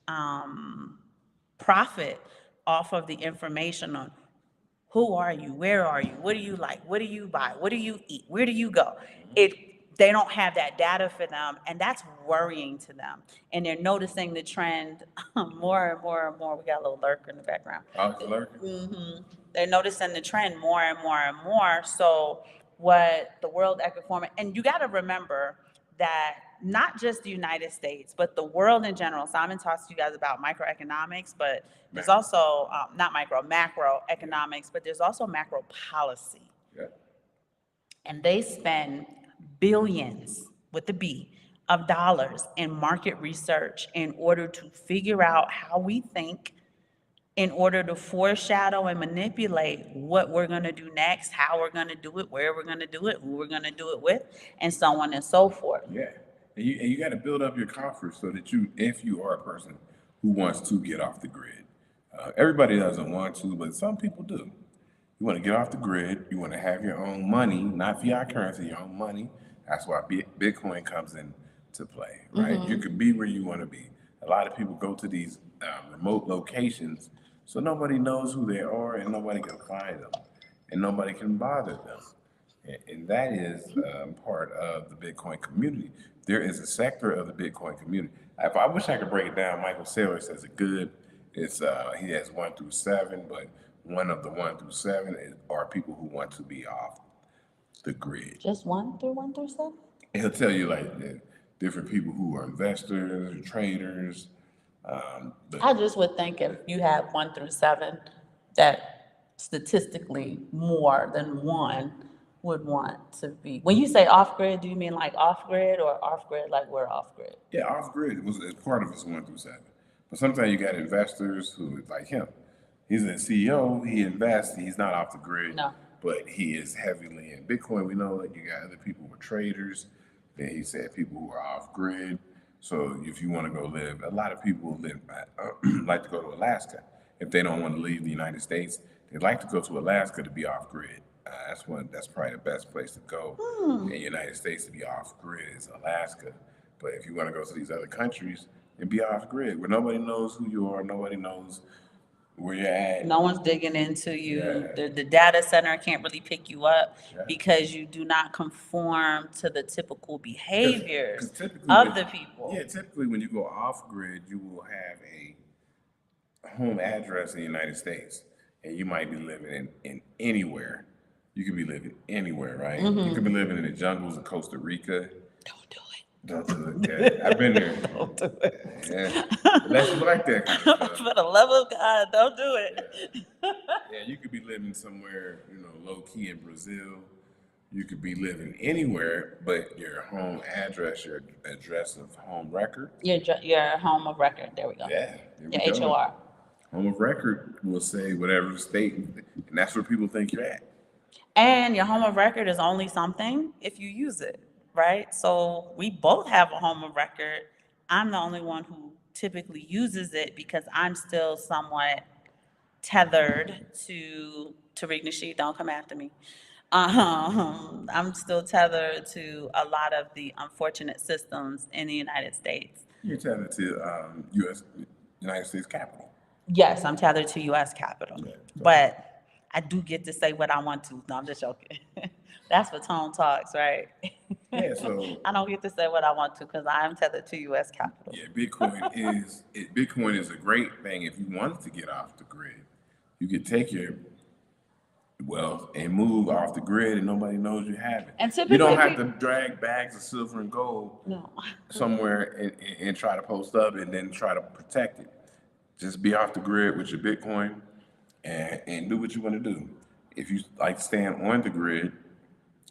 profit off of the information on who are you, where are you, what do you like, what do you buy, what do you eat, where do you go? It They don't have that data for them, and that's worrying to them. And they're noticing the trend more and more and more. We got a little lurker in the background. I was lurking. They're noticing the trend more and more and more. So what the World Economic Forum, and you got to remember that not just the United States, but the world in general. Simon talks to you guys about microeconomics, but there's also not macro economics, but there's also macro policy. Yeah. And they spend billions with the B of dollars in market research in order to figure out how we think, in order to foreshadow and manipulate what we're going to do next, how we're going to do it, where we're going to do it, who we're going to do it with, and so on and so forth. Yeah. And you got to build up your coffers so that you, if you are a person who wants to get off the grid, everybody doesn't want to, but some people do. You want to get off the grid. You want to have your own money, not fiat currency, your own money. That's why Bitcoin comes into play, right? You can be where you want to be. A lot of people go to these remote locations, so nobody knows who they are, and nobody can find them, and nobody can bother them. And that is part of the Bitcoin community. There is a sector of the Bitcoin community. If I wish I could break it down, Michael Saylor says it good. It's he has 1 through 7, but one of the 1 through 7 are people who want to be off the grid. Just 1 through 7? He'll tell you like different people who are investors, traders. I just would think if you have 1 through 7, that statistically more than one would want to be. When you say off grid, do you mean like off grid or off grid like we're off grid? Yeah, off grid was part of his 1 through 7. But sometimes you got investors who like him. He's a CEO. He invests. He's not off the grid. No. But he is heavily in Bitcoin. We know that you got other people who are traders. Then he said people who are off grid. So if you want to go live, a lot of people live like to go to Alaska. If they don't want to leave the United States, they like to go to Alaska to be off grid. That's probably the best place to go in the United States to be off grid is Alaska. But if you want to go to these other countries and be off grid, where nobody knows who you are, nobody knows where you're at. No one's digging into you. Yeah. The data center can't really pick you up Yeah. because you do not conform to the typical behaviors 'Cause typically of when- the people. Yeah, typically when you go off grid, you will have a home address in the United States, and you might be living in anywhere. You could be living anywhere, right? You could be living in the jungles of Costa Rica. Don't do it. Don't do it. Yeah, I've been there. Don't do it. Yeah. Unless you like that kind of stuff. For the love of God, don't do it. Yeah, you could be living somewhere, low key in Brazil. You could be living anywhere, but your home address, your address of home record. Your home of record. There we go. Yeah. Your HOR. Home of record will say whatever the state, and that's where people think you're at. And your home of record is only something if you use it, right? So we both have a home of record. I'm the only one who typically uses it because I'm still somewhat tethered to Tariq Nasheed. Don't come after me. I'm still tethered to a lot of the unfortunate systems in the United States. You're tethered to United States Capitol. Yes, I'm tethered to U.S. Capitol, Yeah, so- but I do get to say what I want to. No, I'm just joking. That's what Tone talks, right? Yeah, so I don't get to say what I want to because I'm tethered to U.S. Capitol. yeah, Bitcoin is a great thing if you wanted to get off the grid. You could take your wealth and move off the grid, and nobody knows you have it. And You don't typically have to drag bags of silver and gold No. somewhere and try to post up and then try to protect it. Just be off the grid with your Bitcoin and do what you want to do. If you like staying on the grid,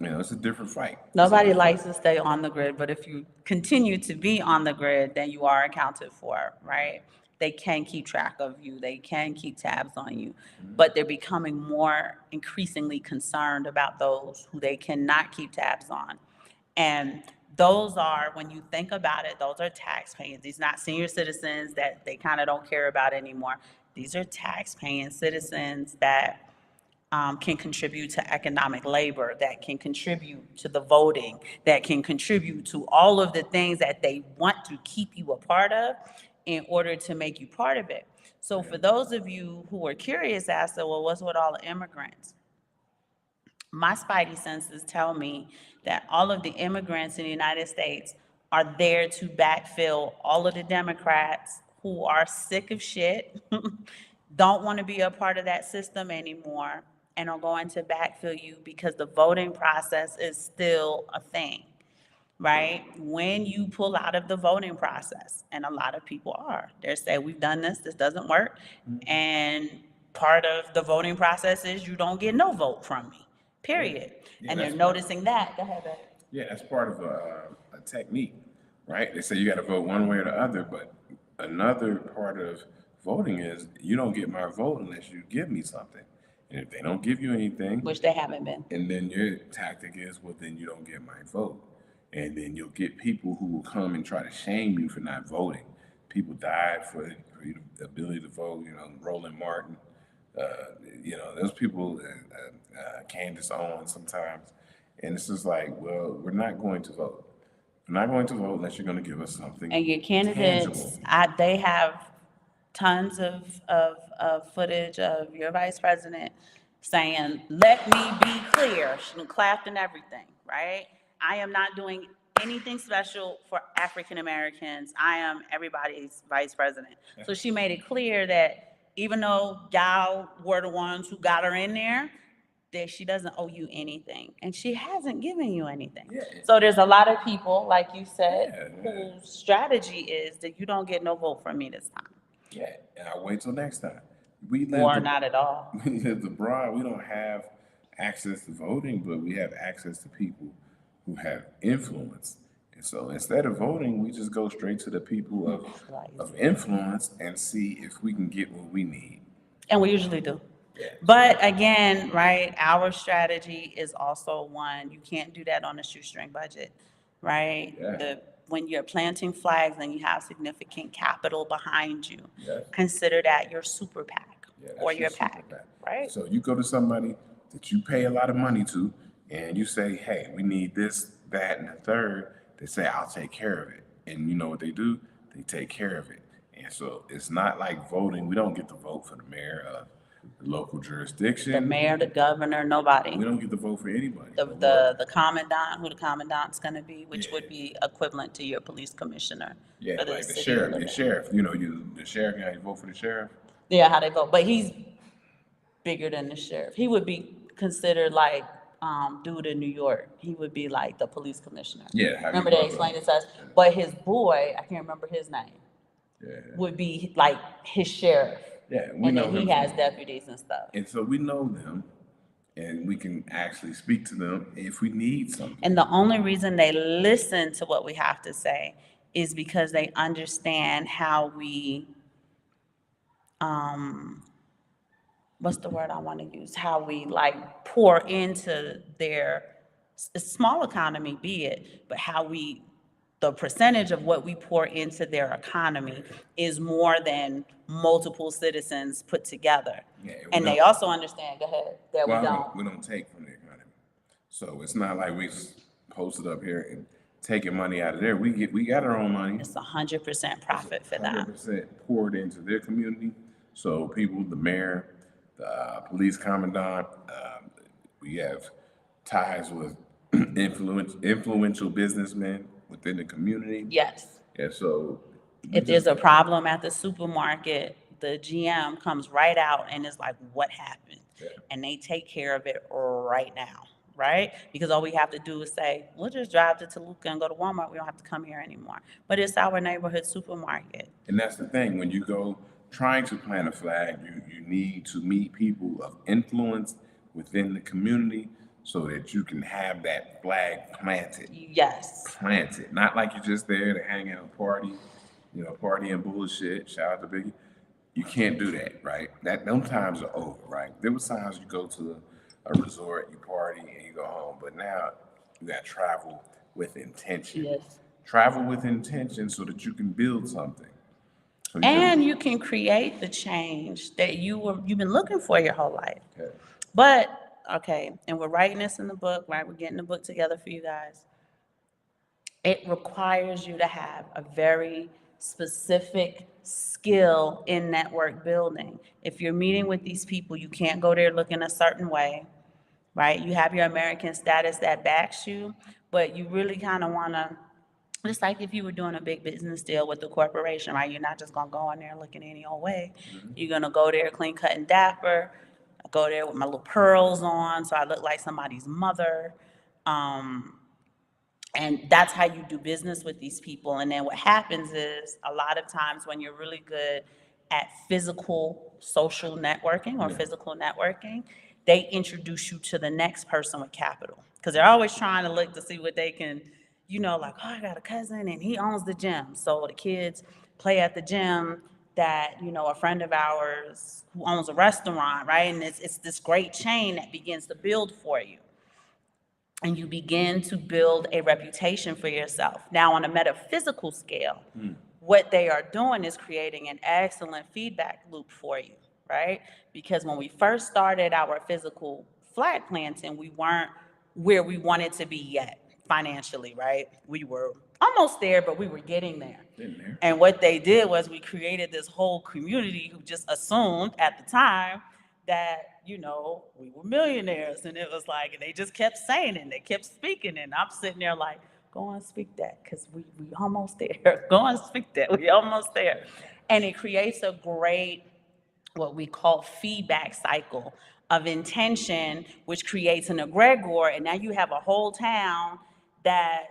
it's a different fight. Nobody likes to stay on the grid, but if you continue to be on the grid, then you are accounted for, right? they can keep track of you, they can keep tabs on you, but they're becoming more increasingly concerned about those who they cannot keep tabs on. And those are, when you think about it, those are tax-paying. These are not senior citizens that they kind of don't care about anymore. These are tax-paying citizens that can contribute to economic labor, that can contribute to the voting, that can contribute to all of the things that they want to keep you a part of in order to make you part of it. So for those of you who are curious as to, well, what's with all the immigrants? My spidey senses tell me that all of the immigrants in the United States are there to backfill all of the Democrats who are sick of shit, don't want to be a part of that system anymore, and are going to backfill you because the voting process is still a thing, right? When you pull out of the voting process, and a lot of people are, they're saying, we've done this doesn't work. And part of the voting process is you don't get no vote from me, period. Yeah, And they're that's noticing that. Go ahead, babe. Yeah, that's part of a technique, right? They say you got to vote one way or the other, but another part of voting is you don't get my vote unless you give me something. And if they don't give you anything, Which they haven't been. and then your tactic is, well, then you don't get my vote. And then you'll get people who will come and try to shame you for not voting. People died for the ability to vote, Roland Martin, those people, Candace Owens sometimes. And it's just like, well, we're not going to vote. We're not going to vote unless you're going to give us something And your candidates, tangible. they have tons of footage of your vice president saying, let me be clear, she clapped and everything, right? I am not doing anything special for African Americans. I am everybody's vice president. So she made it clear that even though y'all were the ones who got her in there, that she doesn't owe you anything. And she hasn't given you anything. Yeah. So there's a lot of people, like you said, Yeah. whose strategy is that you don't get no vote from me this time. Yeah, and I'll wait till next time. We live Or not at all. We live abroad. We don't have access to voting, but we have access to people who have influence. And so instead of voting, we just go straight to the people of influence and see if we can get what we need. And we usually do. Yeah. But again, right, our strategy is also one, you can't do that on a shoestring budget, right? Yeah. When you're planting flags and you have significant capital behind you, Yes. consider that your super PAC Yeah, or that's your super PAC, PAC. right? So you go to somebody that you pay a lot of money to, and you say, hey, we need this, that, and the third. They say, I'll take care of it. And you know what they do? They take care of it. And so it's not like voting. We don't get to vote for the mayor of the local jurisdiction. The mayor, the governor, nobody. We don't get to vote for anybody. The commandant, who the commandant's gonna be, which would be equivalent to your police commissioner. Yeah, for the like the city you sheriff. live The in. sheriff, the sheriff, you vote for the sheriff? Yeah, how they vote, but he's bigger than the sheriff. He would be considered like, dude in New York, he would be like the police commissioner. Yeah, how you Remember they vote. explained it to us, but his boy, I can't remember his name, Yeah. would be like his sheriff. Yeah, we And know then he him. has deputies and stuff. And so we know them, and we can actually speak to them if we need something. And the only reason they listen to what we have to say is because they understand how we, what's the word I want to use? How we like pour into their small economy, be it, but how we, the percentage of what we pour into their economy is more than multiple citizens put together. Yeah, And they also understand, go ahead, that we don't. We don't take from the economy. So it's not like we posted up here and taking money out of there. We got our own money. It's 100% profit for them. 100% poured into their community. So people, the mayor, the police commandant, we have ties with influential businessmen within the community. Yes. Yeah, so If there's a problem at the supermarket, the GM comes right out and is like, what happened? Yeah. And they take care of it right now, right? Because all we have to do is say, we'll just drive to Toluca and go to Walmart. We don't have to come here anymore. But it's our neighborhood supermarket. And that's the thing, when you go trying to plant a flag, you need to meet people of influence within the community so that you can have that flag planted. Yes. Planted, not like you're just there to hang out, party. party and bullshit. Shout out to Biggie. You can't do that, right? Them times are over, right? There was times you go to a resort, you party, and you go home, but now you got to travel with intention. Yes. Travel with intention so that you can build something. So And you can create the change that you've been looking for your whole life. okay. But okay, and we're writing this in the book, right? We're getting the book together for you guys. It requires you to have a very specific skill in network building. If you're meeting with these people, you can't go there looking a certain way, right? You have your American status that backs you, but you really kind of want to, just like if you were doing a big business deal with the corporation, right? You're not just gonna go in there looking any old way. You're gonna go there clean cut and dapper. I go there with my little pearls on, so I look like somebody's mother. And that's how you do business with these people. And then what happens is a lot of times when you're really good at physical social networking or physical networking, they introduce you to the next person with capital. Because they're always trying to look to see what they can, like, oh, I got a cousin and he owns the gym. So the kids play at the gym that, a friend of ours who owns a restaurant, right? And it's this great chain that begins to build for you. And you begin to build a reputation for yourself. Now, on a metaphysical scale, what they are doing is creating an excellent feedback loop for you, right? Because when we first started our physical flag planting, we weren't where we wanted to be yet financially, right? We were almost there, but we were getting there. And what they did was we created this whole community who just assumed at the time that, we were millionaires. And it was like, and they just kept saying it, and they kept speaking. And I'm sitting there like, go and speak that, because we almost there. Go and speak that, we almost there. And it creates a great, what we call feedback cycle of intention, which creates an egregore. And now you have a whole town that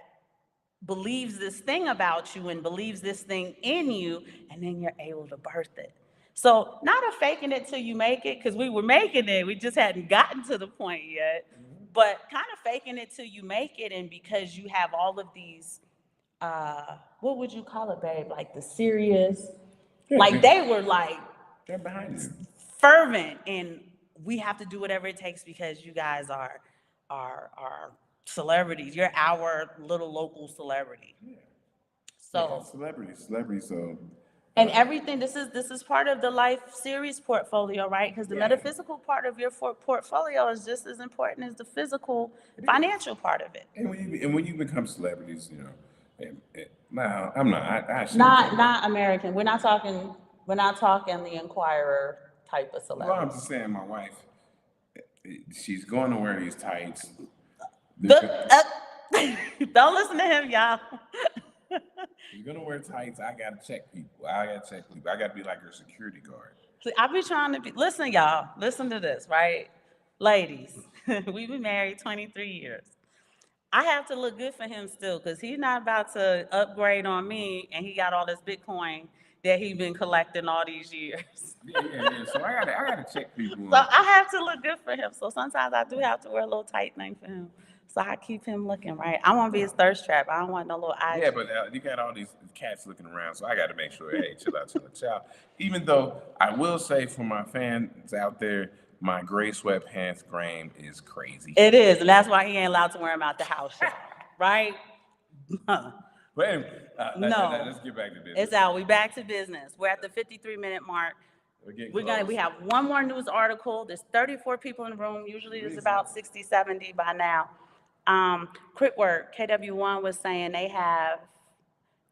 believes this thing about you and believes this thing in you, and then you're able to birth it. So not a faking it till you make it, because we were making it, we just hadn't gotten to the point yet, but kind of faking it till you make it. And because you have all of these, what would you call it, babe? Like the serious, like they were like, they're behind you, fervent, and we have to do whatever it takes because you guys are celebrities. You're our little local celebrity. Yeah. So celebrities. So and everything. This is part of the life series portfolio, right? Because the metaphysical part of your portfolio is just as important as the physical, financial part of it. And when you become celebrities, now I'm not. I not American. We're not talking the Inquirer type of celebrity. Well, I'm just saying, my wife, she's going to wear these tights. Don't listen to him, y'all. She's gonna wear tights. I gotta check people. I gotta be like her security guard. See, I be trying to be. Listen, y'all. Listen to this, right, ladies? We've been married 23 years. I have to look good for him still, because he's not about to upgrade on me, and he got all this Bitcoin that he's been collecting all these years. Yeah. So I gotta check people. So I have to look good for him. So sometimes I do have to wear a little tight thing for him. So I keep him looking right. I want to be his thirst trap. I don't want no little eyes. Yeah, but you got all these cats looking around, so I got to make sure, hey, chill out. Even though I will say, for my fans out there, my gray sweatpants game is crazy. It is, and that's why he ain't allowed to wear them out the house, right? But anyway, no. Let's get back to business. It's out. We back to business. We're at the 53-minute mark. We have one more news article. There's 34 people in the room. Usually there's about 60, 70 by now. Quick word, KW1 was saying they have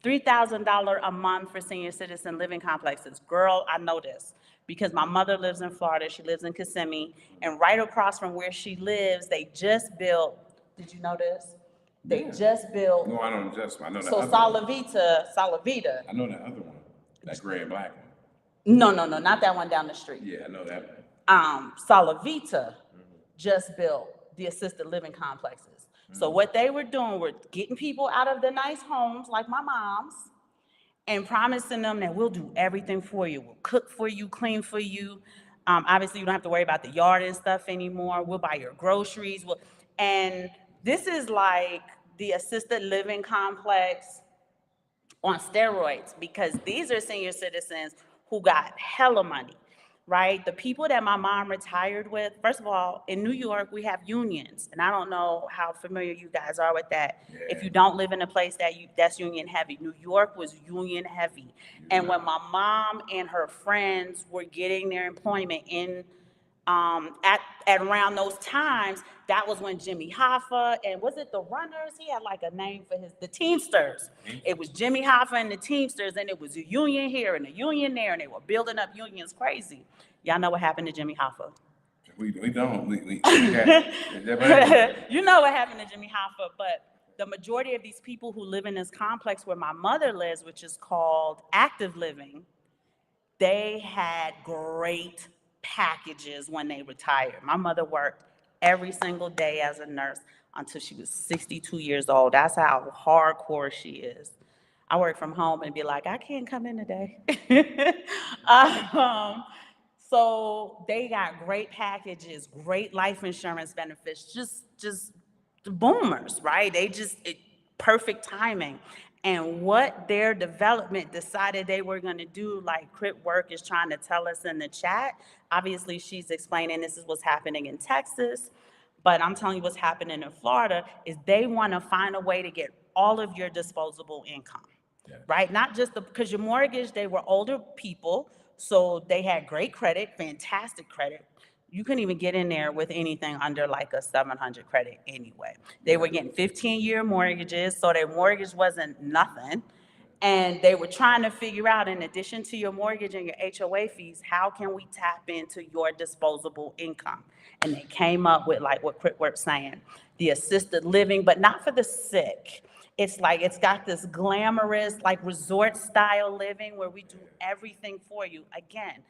$3,000 a month for senior citizen living complexes. Girl, I know this because my mother lives in Florida. She lives in Kissimmee, and right across from where she lives, they just built. Did you know this? They just built. No, I don't I know that. So Salavita. I know that other one, that gray and black one. No, not that one down the street. Yeah, I know that. Salavita just built the assisted living complexes. So what they were doing were getting people out of the nice homes like my mom's and promising them that we'll do everything for you. We'll cook for you, clean for you. Obviously, you don't have to worry about the yard and stuff anymore. We'll buy your groceries. And this is like the assisted living complex on steroids, because these are senior citizens who got hella money, right? The people that my mom retired with, first of all, in New York, we have unions, and I don't know how familiar you guys are with that. If you don't live in a place that's union heavy, New York was union heavy. And when my mom and her friends were getting their employment in at around those times, that was when Jimmy Hoffa and was it the Runners? He had like a name for the Teamsters. It was Jimmy Hoffa and the Teamsters, and it was a union here and a union there, and they were building up unions crazy. Y'all know what happened to Jimmy Hoffa? We don't. We got, You know what happened to Jimmy Hoffa, but the majority of these people who live in this complex where my mother lives, which is called active living, they had great packages when they retired. My mother worked every single day as a nurse until she was 62 years old. That's how hardcore she is. I work from home and be like, I can't come in today. um, so they got great packages, great life insurance benefits, just boomers, right? Perfect timing. And what their development decided they were going to do, like Crip Work is trying to tell us in the chat. Obviously, she's explaining this is what's happening in Texas, but I'm telling you what's happening in Florida is they want to find a way to get all of your disposable income, right? Not just because your mortgage, they were older people, so they had great credit, fantastic credit. You couldn't even get in there with anything under like a 700 credit anyway. They were getting 15-year mortgages, so their mortgage wasn't nothing. And they were trying to figure out, in addition to your mortgage and your HOA fees, how can we tap into your disposable income? And they came up with like what Critwork's saying, the assisted living, but not for the sick. It's like, it's got this glamorous, like resort style living where we do everything for you. Again,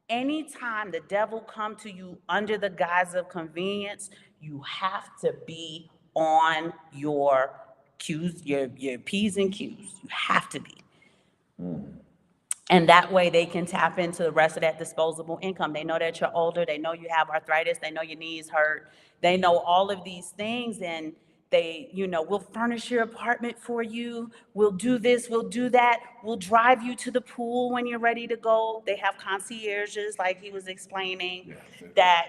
anytime the devil come to you under the guise of convenience, you have to be on your Q's, your P's and Q's. You have to be. And that way they can tap into the rest of that disposable income. They know that you're older, they know you have arthritis, they know your knees hurt, they know all of these things, and they, we'll furnish your apartment for you, we'll do this, we'll do that, we'll drive you to the pool when you're ready to go. They have concierges, like he was explaining, that,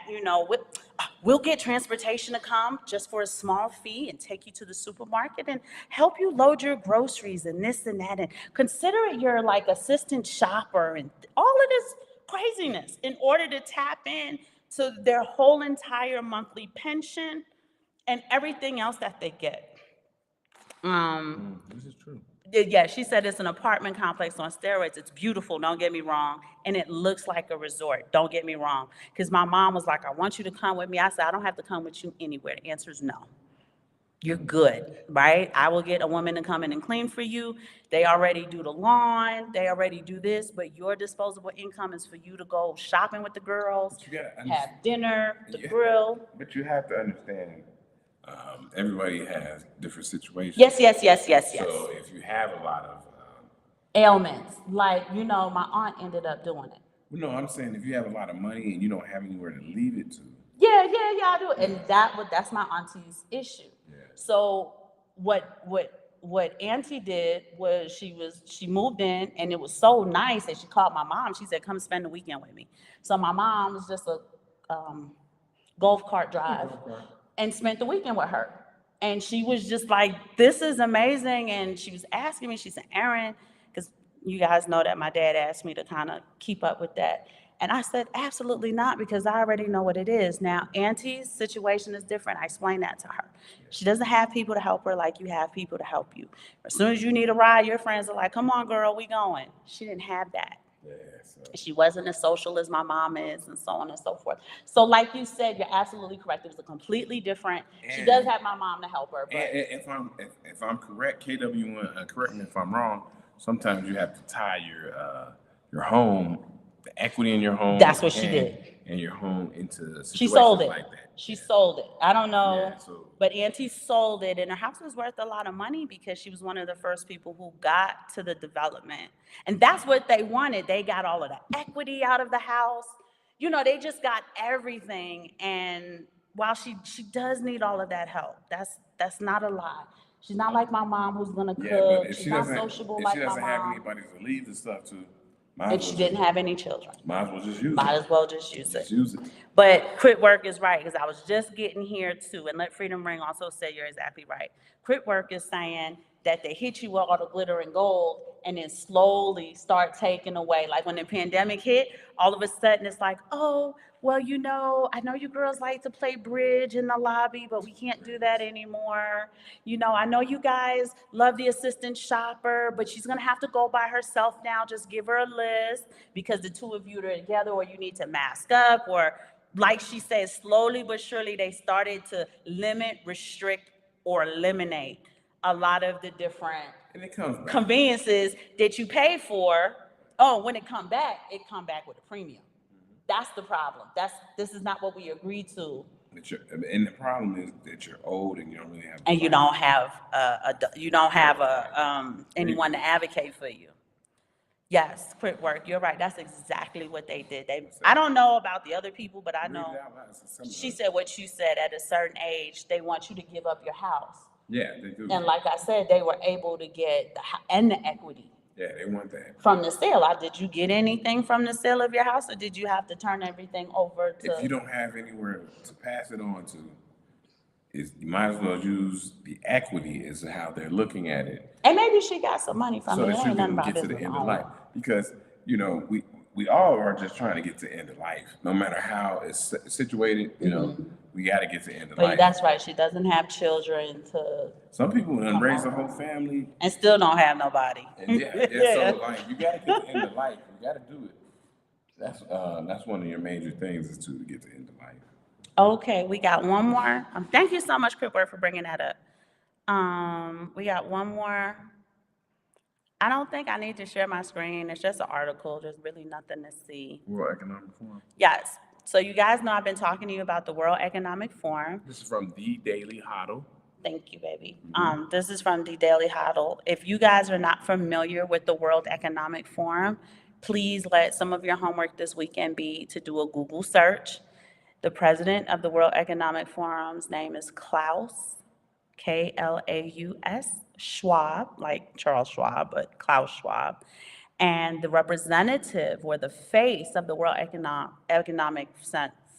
we'll get transportation to come just for a small fee and take you to the supermarket and help you load your groceries and this and that, and consider it your like assistant shopper and all of this craziness in order to tap in to their whole entire monthly pension and everything else that they get. This is true. Yeah, she said it's an apartment complex on steroids. It's beautiful, don't get me wrong. And it looks like a resort, don't get me wrong. Because my mom was like, I want you to come with me. I said, I don't have to come with you anywhere. The answer is no. You're good, right? I will get a woman to come in and clean for you. They already do the lawn, they already do this, but your disposable income is for you to go shopping with the girls, have dinner, the grill. But you have to understand, everybody has different situations. Yes. So if you have a lot of ailments, like, my aunt ended up doing it. no, I'm saying if you have a lot of money and you don't have anywhere to leave it to. Yeah, I do. And that's my auntie's issue. Yeah. So what auntie did was she moved in, and it was so nice that she called my mom. She said, come spend the weekend with me. So my mom was just a golf cart drive and spent the weekend with her. And she was just like, this is amazing. And she was asking me, she said, Erin, because you guys know that my dad asked me to kind of keep up with that. And I said, absolutely not, because I already know what it is. Now, Auntie's situation is different. I explained that to her. She doesn't have people to help her like you have people to help you. As soon as you need a ride, your friends are like, come on, girl, we going. She didn't have that. Yeah, so. She wasn't as social as my mom is, and so on and so forth. So like you said, you're absolutely correct. It was a completely different. She does have my mom to help her. But if I'm correct, KW1, correct me if I'm wrong, sometimes you have to tie your home, the equity in your home. That's what she did. And your home into situations she sold it. Like that. She sold it. I don't know, but Auntie sold it, and her house was worth a lot of money because she was one of the first people who got to the development. And that's what they wanted. They got all of the equity out of the house. They just got everything. And while she does need all of that help, that's not a lie. She's not like my mom who's gonna Yeah, but cook. if She's she not doesn't, sociable if she like my doesn't have mom. anybody to leave the stuff to, might If as she well didn't just, have any children, might as well just use might it. as well just use it. Just use it. But crit work is right, because I was just getting here too, and Let Freedom Ring also said you're exactly right. Crit work is saying that they hit you with all the glitter and gold and then slowly start taking away. Like when the pandemic hit, all of a sudden it's like, oh, well, I know you girls like to play bridge in the lobby, but we can't do that anymore. I know you guys love the assistant shopper, but she's gonna have to go by herself now. Just give her a list because the two of you are together, or you need to mask up, or like she said, slowly but surely they started to limit, restrict, or eliminate a lot of the different And it comes back. conveniences that you pay for. Oh, when it come back with a premium. That's the problem. This is not what we agreed to. And the problem is that you're old and you don't really have. And you don't have anyone to advocate for you. Yes, crit work. You're right. That's exactly what they did. I don't know about the other people, but I know. She said what you said. At a certain age, they want you to give up your house. Yeah, they do. And like I said, they were able to get the equity. Yeah, they want that. From the sale. Did you get anything from the sale of your house, or did you have to turn everything over to? If you don't have anywhere to pass it on to, you might as well use the equity as how they're looking at it. And maybe she got some money from so it. that you can get to the end of life. Because, we all are just trying to get to the end of life. No matter how it's situated, we got to get to the end of life. But that's right. She doesn't have children to. Some people raise a whole family. And still don't have nobody. And so like you got to get to the end of life. You got to do it. That's one of your major things is to get to the end of life. Okay, we got one more. Thank you so much, Cripper, for bringing that up. We got one more. I don't think I need to share my screen. It's just an article. There's really nothing to see. World Economic Forum. Yes. So you guys know I've been talking to you about the World Economic Forum. This is from the Daily Huddle. Thank you, baby. This is from the Daily Huddle. If you guys are not familiar with the World Economic Forum, please let some of your homework this weekend be to do a Google search. The president of the World Economic Forum's name is Klaus, Klaus Schwab, like Charles Schwab, but Klaus Schwab. And the representative or the face of the World Economic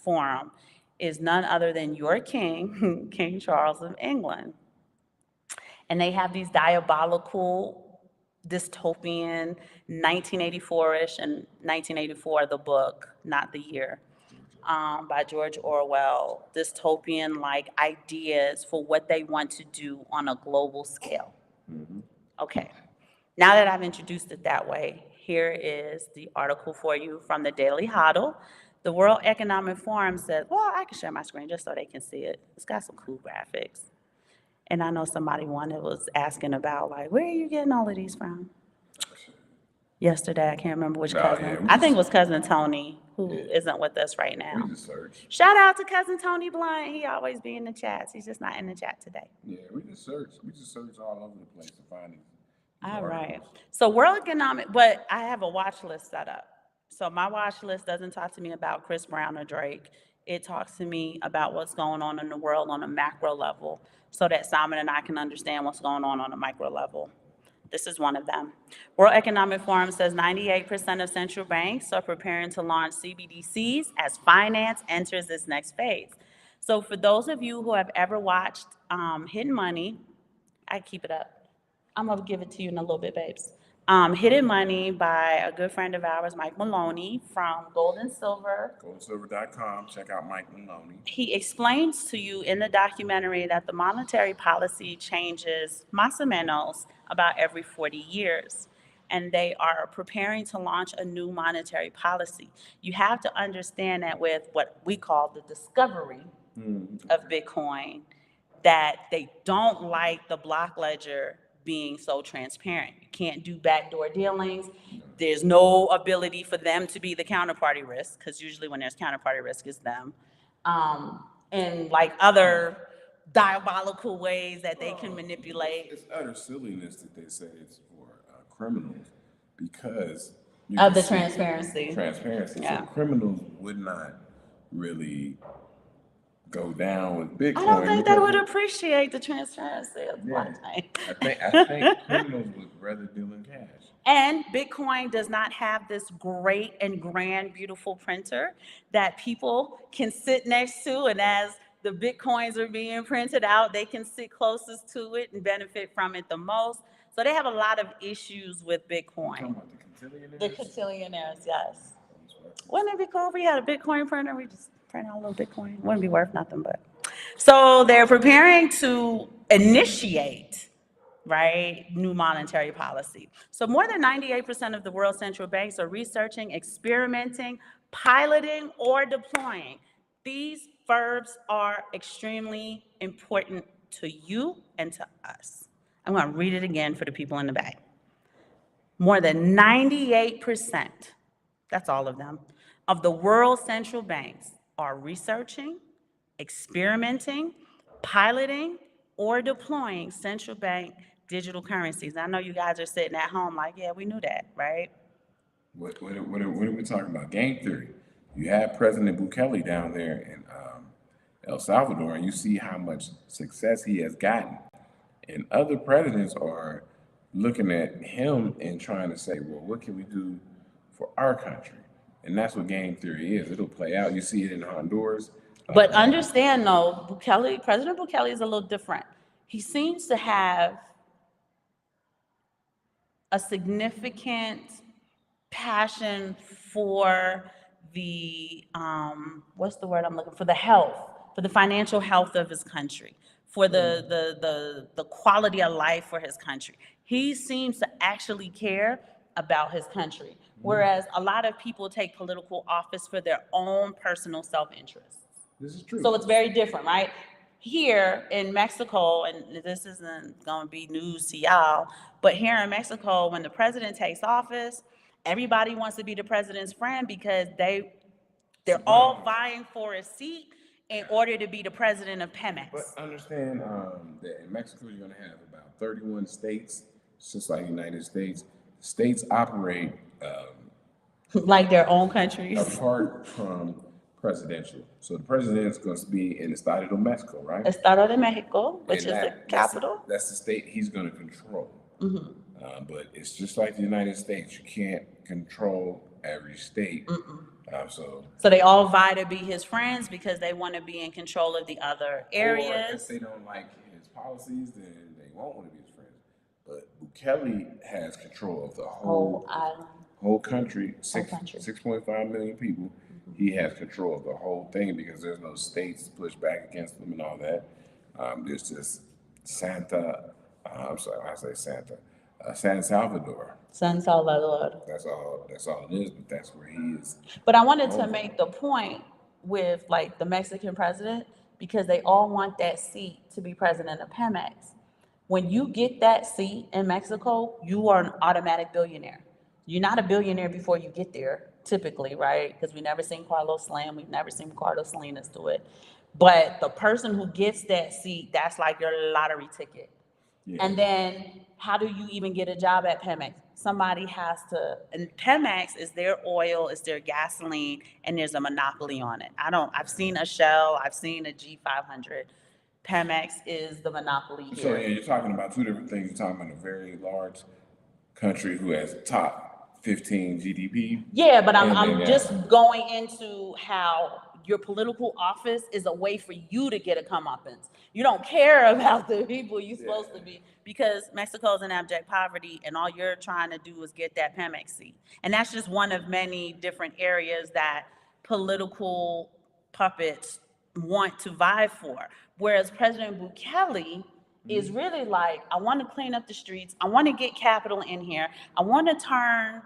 Forum is none other than your king, King Charles of England. And they have these diabolical, dystopian, 1984-ish, and 1984, the book, not the year, by George Orwell, dystopian-like ideas for what they want to do on a global scale. Okay, now that I've introduced it that way, here is the article for you from the Daily Huddle. The World Economic Forum says, well, I can share my screen just so they can see it. It's got some cool graphics. And I know somebody was asking about, like, where are you getting all of these from? Yesterday, I can't remember which cousin. Yeah, I think it was cousin Tony, who isn't with us right now. We just searched. Shout out to cousin Tony Blunt. He always be in the chats. He's just not in the chat today. Yeah, we just searched. We just searched all over the place to find it. All right. So World Economic, but I have a watch list set up. So my watch list doesn't talk to me about Chris Brown or Drake. It talks to me about what's going on in the world on a macro level so that Simon and I can understand what's going on a micro level. This is one of them. World Economic Forum says 98% of central banks are preparing to launch CBDCs as finance enters its next phase. So for those of you who have ever watched Hidden Money, I keep it up. I'm gonna give it to you in a little bit, babes. Hidden Money by a good friend of ours, Mike Maloney from Gold and Silver. Goldandsilver.com. Check out Mike Maloney. He explains to you in the documentary that the monetary policy changes más o menos about every 40 years. And they are preparing to launch a new monetary policy. You have to understand that with what we call the discovery of Bitcoin, that they don't like the block ledger being so transparent. You can't do backdoor dealings. There's no ability for them to be the counterparty risk, because usually when there's counterparty risk, it's them. And like other diabolical ways that they can manipulate. It's utter silliness that they say it's for criminals because of the transparency. Transparency. Yeah. So criminals would not really go down with I don't Bitcoin think they because would appreciate the transparency of the yeah, blockchain. I think criminals would rather deal in cash. And Bitcoin does not have this great and grand, beautiful printer that people can sit next to. And as the Bitcoins are being printed out, they can sit closest to it and benefit from it the most. So they have a lot of issues with You talking Bitcoin. about the The cotillions? cotillionnaires, yes. Wouldn't it be cool if we had a Bitcoin printer? We just print out a little Bitcoin. Wouldn't be worth nothing, but. So they're preparing to initiate, right, new monetary policy. So more than 98% of the world's central banks are researching, experimenting, piloting, or deploying. These verbs are extremely important to you and to us. I'm going to read it again for the people in the back. More than 98%, that's all of them, of the world's central banks are researching, experimenting, piloting, or deploying central bank digital currencies. I know you guys are sitting at home like, yeah, we knew that, right? What are we talking about? Game theory. You have President Bukele down there in El Salvador, and you see how much success he has gotten. And other presidents are looking at him and trying to say, well, what can we do for our country? And that's what game theory is. It'll play out. You see it in Honduras. But understand though, Bukele, President Bukele is a little different. He seems to have a significant passion for the what's the word I'm looking for? The health, for the financial health of his country, for the quality of life for his country. He seems to actually care about his country, whereas a lot of people take political office for their own personal self-interest. This is true. So it's very different, right? Here in Mexico, and this isn't going to be news to y'all, but here in Mexico, when the president takes office, everybody wants to be the president's friend because they're all vying for a seat in order to be the president of Pemex. But understand that in Mexico, you're going to have about 31 states, just like the United States. States operate Like their own countries. apart from presidential. So the president's going to be in Estado de Mexico, right? Estado de Mexico, which And is the capital. That's the state he's going to control. But it's just like the United States. You can't control every state. So they all vie to be his friends because they want to be in control of the other Or if areas. they don't like his policies, then they won't want to be his friends. But Bukele has control of the Whole island. whole country, country. 6.5 million people. He has control of the whole thing because there's no states to push back against them and all that. There's just San Salvador. San Salvador. That's all it is, but that's where he is. But I wanted to make the point with like the Mexican president because they all want that seat to be president of Pemex. When you get that seat in Mexico, you are an automatic billionaire. You're not a billionaire before you get there, typically, right? Because we've never seen Carlos Slim, we've never seen Carlos Salinas do it. But the person who gets that seat, that's like your lottery ticket. Yeah. And then how do you even get a job at Pemex? Somebody has to, and Pemex is their oil, it's their gasoline, and there's a monopoly on it. I've seen a Shell, I've seen a G500. Pemex is the monopoly So here. yeah, you're talking about two different things. You're talking about a very large country who has top 15 GDP. Yeah, but And I'm then, just going into how your political office is a way for you to get a comeuppance. You don't care about the people you're supposed to be because Mexico's in abject poverty and all you're trying to do is get that Pemex seat. And that's just one of many different areas that political puppets want to vie for. Whereas President Bukele is really like, I want to clean up the streets. I want to get capital in here. I want to turn,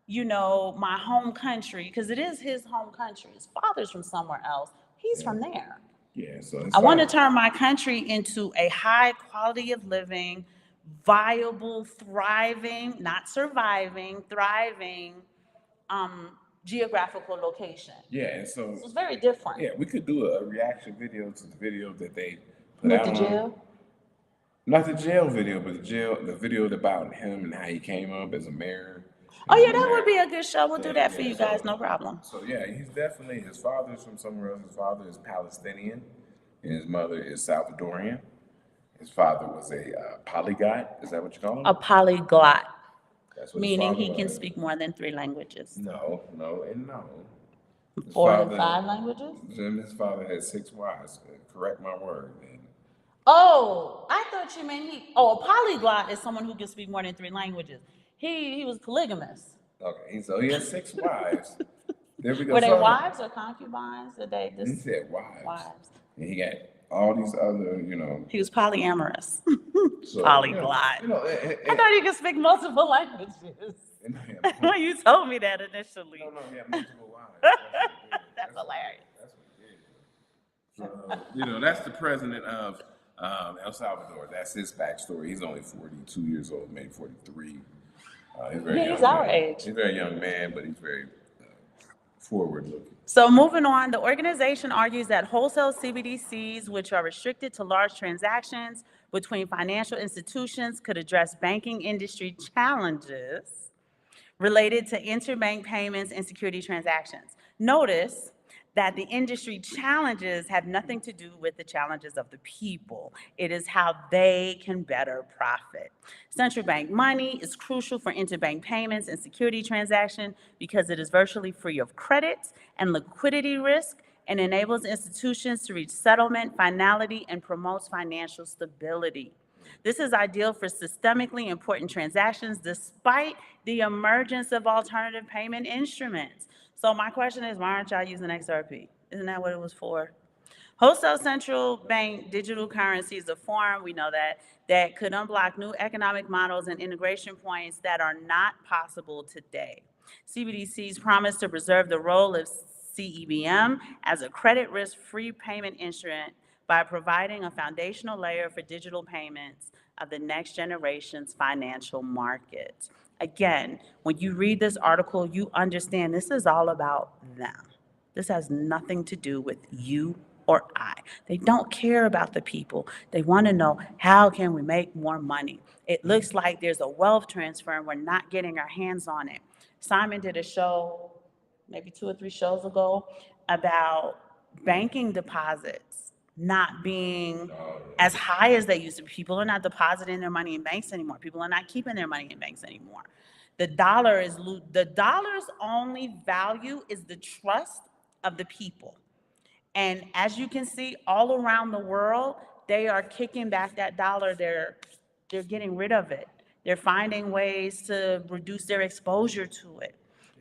my home country, because it is his home country. His father's from somewhere else. He's from there. Yeah, so I want to turn my country into a high quality of living, viable, thriving, not surviving, thriving, geographical location. Yeah, and so It's very different. yeah, we could do a reaction video to the video that they put With out the on. jail. Not the jail video, but the video about him and how he came up as a mayor. Oh yeah, that would be a good show. We'll do that for you guys, no problem. So yeah, he's definitely, his father's from somewhere else. His father is Palestinian. and his mother is Salvadorian. His father was a polyglot. Is that what you call him? A polyglot, That's what his meaning father he can was. speak more than 3 languages. No, no, and no. His 4 and 5 languages? His father had 6 wives. Correct my word, man. Oh, I thought you meant a polyglot is someone who can speak more than 3 languages. He was polygamous. Okay, so he had 6 wives. There we go. Were they So wives or concubines? Or they he just said wives. wives? And he got all these other, He was polyamorous. so Polyglot. I thought he could speak multiple languages. When you told me that initially. No, he had multiple wives. That's hilarious. That's what he did. So, that's the president of El Salvador. That's his backstory. He's only 42 years old, maybe 43. He's our age. He's a very young man, but he's very forward looking. So moving on, the organization argues that wholesale CBDCs, which are restricted to large transactions between financial institutions, could address banking industry challenges related to interbank payments and security transactions. Notice that the industry challenges have nothing to do with the challenges of the people. It is how they can better profit. Central bank money is crucial for interbank payments and security transactions because it is virtually free of credit and liquidity risk and enables institutions to reach settlement, finality, and promotes financial stability. This is ideal for systemically important transactions despite the emergence of alternative payment instruments. So my question is, why aren't y'all using XRP? Isn't that what it was for? Wholesale central bank digital currency is a form, we know that could unblock new economic models and integration points that are not possible today. CBDCs promise to preserve the role of CEBM as a credit risk-free payment instrument by providing a foundational layer for digital payments of the next generation's financial market. Again, when you read this article, you understand this is all about them. This has nothing to do with you or I. They don't care about the people. They want to know, how can we make more money? It looks like there's a wealth transfer and we're not getting our hands on it. Simon did a show maybe 2 or 3 shows ago about banking deposits not being as high as they used to be. People are not depositing their money in banks anymore. People are not keeping their money in banks anymore. The dollar's only value is the trust of the people. And as you can see, all around the world, they are kicking back that dollar. They're getting rid of it. They're finding ways to reduce their exposure to it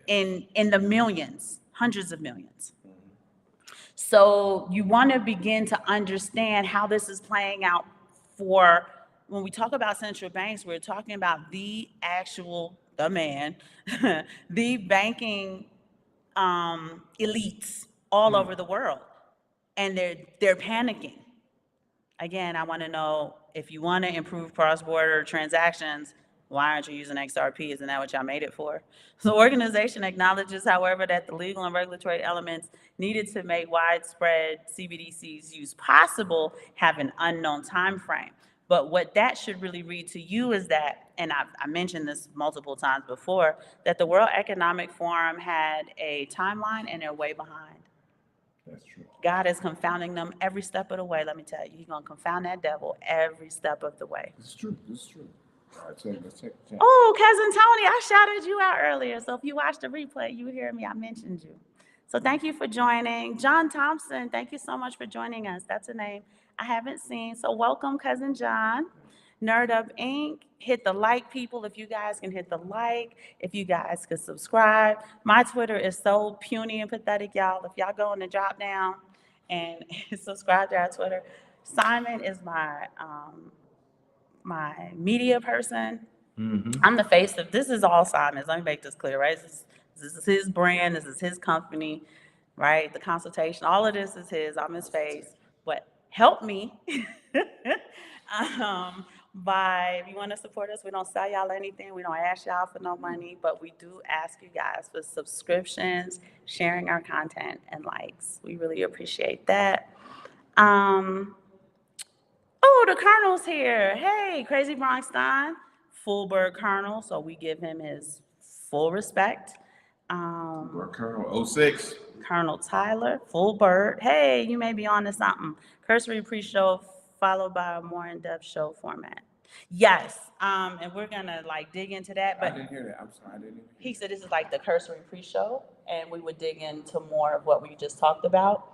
in the millions, hundreds of millions. So you want to begin to understand how this is playing out for, when we talk about central banks, we're talking about the man, the banking elites all over the world. And they're panicking. Again, I want to know, if you want to improve cross-border transactions, why aren't you using XRP? Isn't that what y'all made it for? The organization acknowledges, however, that the legal and regulatory elements needed to make widespread CBDCs use possible have an unknown time frame. But what that should really read to you is that, and I mentioned this multiple times before, that the World Economic Forum had a timeline and they're way behind. That's true. God is confounding them every step of the way. Let me tell you, He's going to confound that devil every step of the way. It's true. It's true. All right, let's check. Oh, Cousin Tony, I shouted you out earlier. So if you watched the replay, you hear me. I mentioned you. So thank you for joining. John Thompson, thank you so much for joining us. That's a name I haven't seen. So welcome, Cousin John. Nerd Up Inc. Hit the like, people, if you guys can hit the like, if you guys could subscribe. My Twitter is so puny and pathetic, y'all. If y'all go in the drop down and subscribe to our Twitter. Simon is my media person. I'm the face of, this is all Simon's. Let me make this clear, right? This is his brand. This is his company, right? The consultation, all of this is his. I'm his face. But help me by, if you want to support us, we don't sell y'all anything. We don't ask y'all for no money, but we do ask you guys for subscriptions, sharing our content, and likes. We really appreciate that. Oh, the Colonel's here. Hey, Crazy Bronx Stein, Fulberg Colonel, so we give him his full respect. Or Colonel 06. Colonel Tyler, Full Bird. Hey, you may be on to something. Cursory pre-show followed by a more in-depth show format. Yes, and we're gonna like dig into that. I But didn't hear that. I'm sorry, I didn't hear he said this is like the cursory pre-show, and we would dig into more of what we just talked about.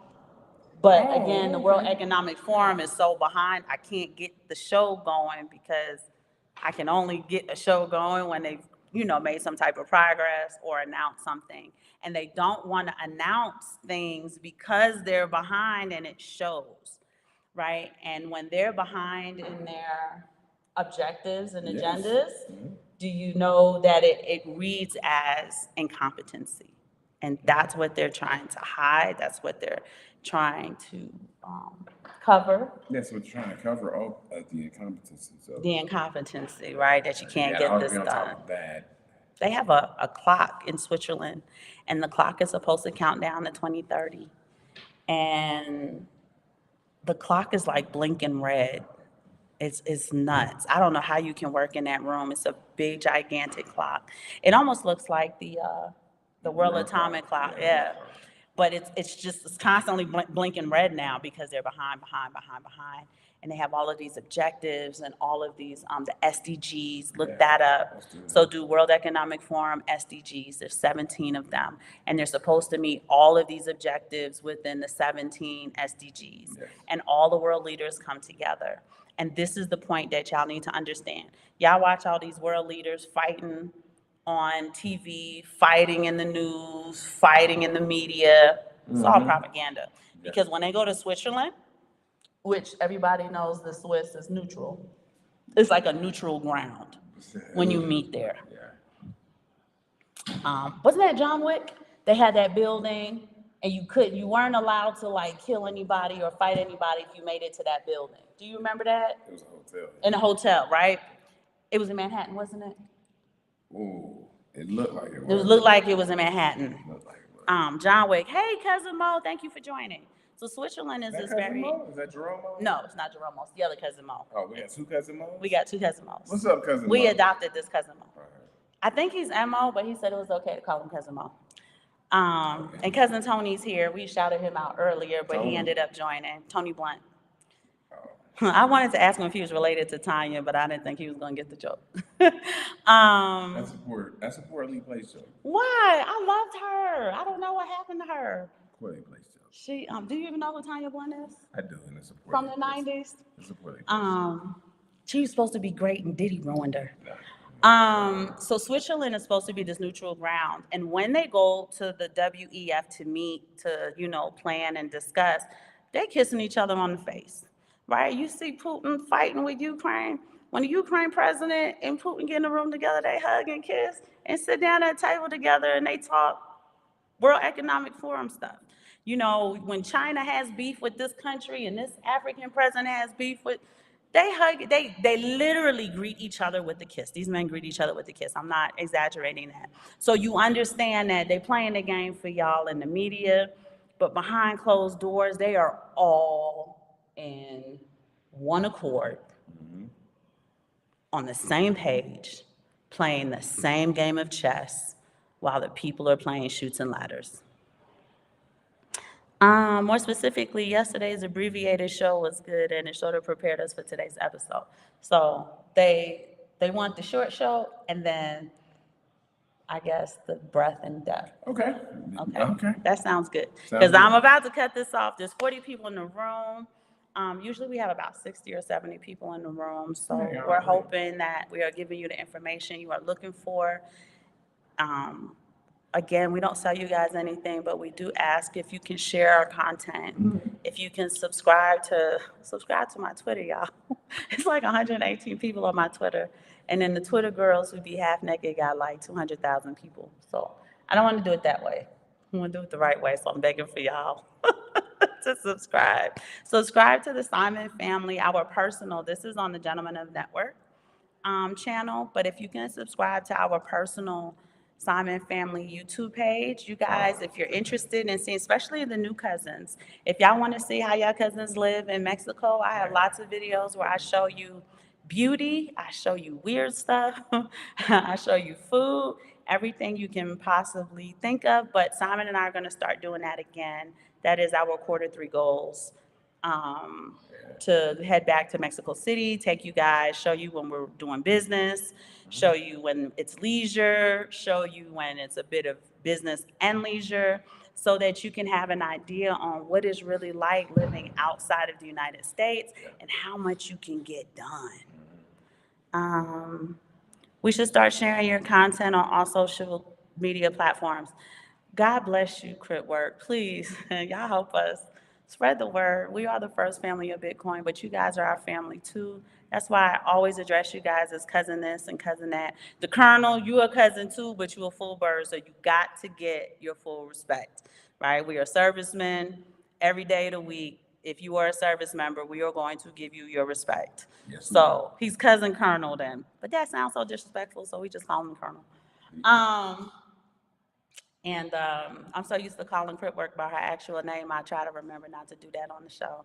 But Oh, again, the World okay. Economic Forum is so behind, I can't get the show going because I can only get a show going when they've, made some type of progress or announced something. And they don't want to announce things because they're behind and it shows, right? And when they're behind in their objectives and Yes. agendas, do you know that it reads as incompetency? And that's what they're trying to hide. That's what they're trying to cover, Yes, we're trying to cover up the incompetency. So the incompetency, right? That you can't yeah, get I'll this be on done. top of that. They have a clock in Switzerland, and the clock is supposed to count down to 2030. And the clock is like blinking red. It's nuts. I don't know how you can work in that room. It's a big, gigantic clock. It almost looks like the World Atomic Clock, yeah. But it's constantly blinking red now because they're behind, and they have all of these objectives and all of these the SDGs. Look that up. So do World Economic Forum SDGs. There's 17 of them, and they're supposed to meet all of these objectives within the 17 SDGs. Yes. And all the world leaders come together. And this is the point that y'all need to understand. Y'all watch all these world leaders fighting on TV, fighting in the news, fighting in the media. It's all propaganda. Because when they go to Switzerland, which everybody knows the Swiss is neutral, it's like a neutral ground when you meet there. Wasn't that John Wick? They had that building, and you weren't allowed to like kill anybody or fight anybody if you made it to that building. Do you remember that? It was a hotel. In a hotel, right? It was in Manhattan, wasn't it? Ooh, it looked like it It was. looked like it was in Manhattan. Looked like it was. John Wick. Hey, cousin Mo, thank you for joining. So Switzerland is Is that this cousin very. Mo? Is that Jerome Mo? No, it's not Jerome Mo. It's the other cousin Mo. Oh, we got two cousin Mo's? We got two cousin Mo's. What's up, cousin Mo? We adopted this cousin Mo. All right. I think he's Mo, but he said it was okay to call him cousin Mo. And cousin Tony's here. We shouted him out earlier, but Tony. he ended up joining. Tony Blunt. Oh. I wanted to ask him if he was related to Tanya, but I didn't think he was going to get the joke. That's a poorly placed joke. Why? I loved her. I don't know what happened to her. Poorly placed joke. She, do you even know who Tanya Blunt is? I do, and it's a poorly From the placed- 90s? It's a poorly placed She was supposed to be great, and Diddy ruined her. So Switzerland is supposed to be this neutral ground, and when they go to the WEF to meet, to plan and discuss, they're kissing each other on the face, right? You see Putin fighting with Ukraine. When the Ukraine president and Putin get in a room together, they hug and kiss and sit down at a table together and they talk World Economic Forum stuff. When China has beef with this country and this African president has beef with, they hug, they literally greet each other with a kiss. These men greet each other with a kiss. I'm not exaggerating that. So you understand that they're playing the game for y'all in the media, but behind closed doors, they are all in one accord, on the same page, playing the same game of chess while the people are playing shoots and ladders. More specifically, yesterday's abbreviated show was good, and it sort of prepared us for today's episode. So they want the short show, and then I guess the breadth and depth. Okay. Okay. That sounds good. Sounds Because good. I'm about to cut this off. There's 40 people in the room. Usually we have about 60 or 70 people in the room. So Yeah, we're right. hoping that we are giving you the information you are looking for. Again, we don't sell you guys anything, but we do ask if you can share our content. If you can subscribe to my Twitter, y'all. It's like 118 people on my Twitter. And then the Twitter girls who be half naked got like 200,000 people. So I don't want to do it that way. I want to do it the right way. So I'm begging for y'all to subscribe. Subscribe to the Simon Family, our personal, this is on the Gentlemen of Network channel. But if you can subscribe to our personal Simon Family YouTube page. You guys, if you're interested in seeing, especially the new cousins, if y'all want to see how y'all cousins live in Mexico, I have lots of videos where I show you beauty, I show you weird stuff, I show you food, everything you can possibly think of. But Simon and I are going to start doing that again. That is our Q3 goals. To head back to Mexico City, take you guys, show you when we're doing business, show you when it's leisure, show you when it's a bit of business and leisure, so that you can have an idea on what it's really like living outside of the United States and how much you can get done. We should start sharing your content on all social media platforms. God bless you, Crit Work. Please, y'all help us. Spread the word. We are the first family of Bitcoin, but you guys are our family too. That's why I always address you guys as cousin this and cousin that. The Colonel, you a cousin too, but you a full bird, so you got to get your full respect, right? We are servicemen every day of the week. If you are a service member, we are going to give you your respect. Yes, So he's cousin Colonel then, but that sounds so disrespectful, so we just call him Colonel. I'm so used to calling Crip Work by her actual name, I try to remember not to do that on the show.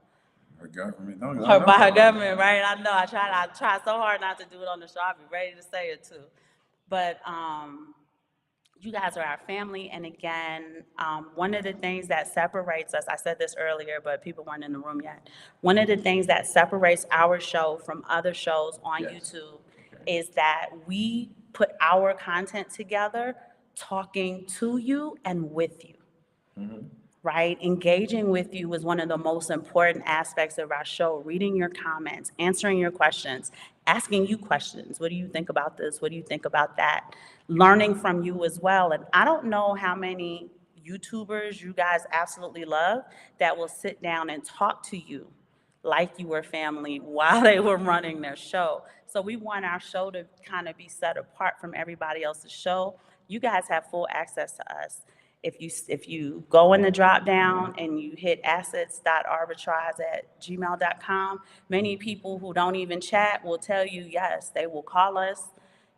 Her government, don't Her by her government, right? I know. I try so hard not to do it on the show. I'll be ready to say it too. But you guys are our family. And again, one of the things that separates us, I said this earlier, but people weren't in the room yet. One of the things that separates our show from other shows on YouTube is that we put our content together talking to you and with you. Right? Engaging with you is one of the most important aspects of our show. Reading your comments, answering your questions, asking you questions. What do you think about this? What do you think about that? Learning from you as well. And I don't know how many YouTubers you guys absolutely love that will sit down and talk to you like you were family while they were running their show. So we want our show to kind of be set apart from everybody else's show. You guys have full access to us. If you go in the drop down and you hit assets.arbitrage@gmail.com, many people who don't even chat will tell you yes, they will call us.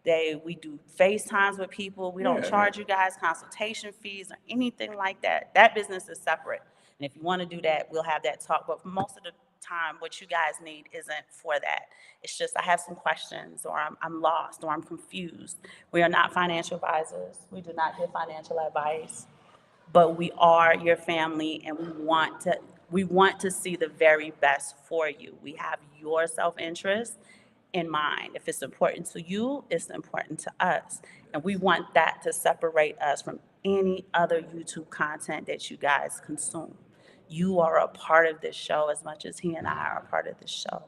We do FaceTimes with people. We don't charge you guys consultation fees or anything like that. That business is separate. And if you want to do that, we'll have that talk. But most of the time, what you guys need isn't for that. It's just I have some questions, or I'm lost, or I'm confused. We are not financial advisors. We do not give financial advice. But we are your family, and we want to see the very best for you. We have your self-interest in mind. If it's important to you, it's important to us. And we want that to separate us from any other YouTube content that you guys consume. You are a part of this show as much as he and I are a part of this show.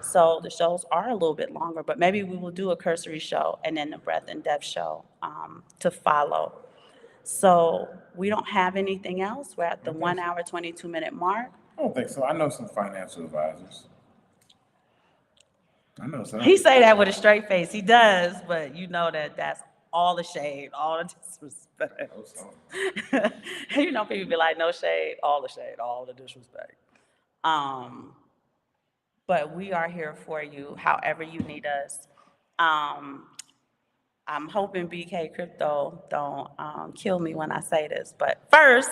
So the shows are a little bit longer, but maybe we will do a cursory show and then the breadth and depth show to follow. So we don't have anything else. We're at the 1 hour, 22-minute mark. I don't think so. I know some financial advisors. I know some. He say that with a straight face. He does, but you know that's all the shade, all the disrespect. You know, people be like, no shade, all the disrespect. But we are here for you however you need us. I'm hoping BK Crypto don't kill me when I say this. But first,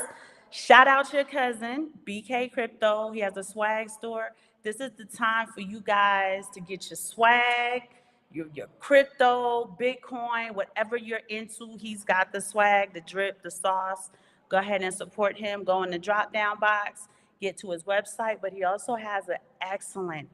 shout out your cousin, BK Crypto. He has a swag store. This is the time for you guys to get your swag, your crypto, Bitcoin, whatever you're into. He's got the swag, the drip, the sauce. Go ahead and support him. Go in the drop-down box. Get to his website, but he also has an excellent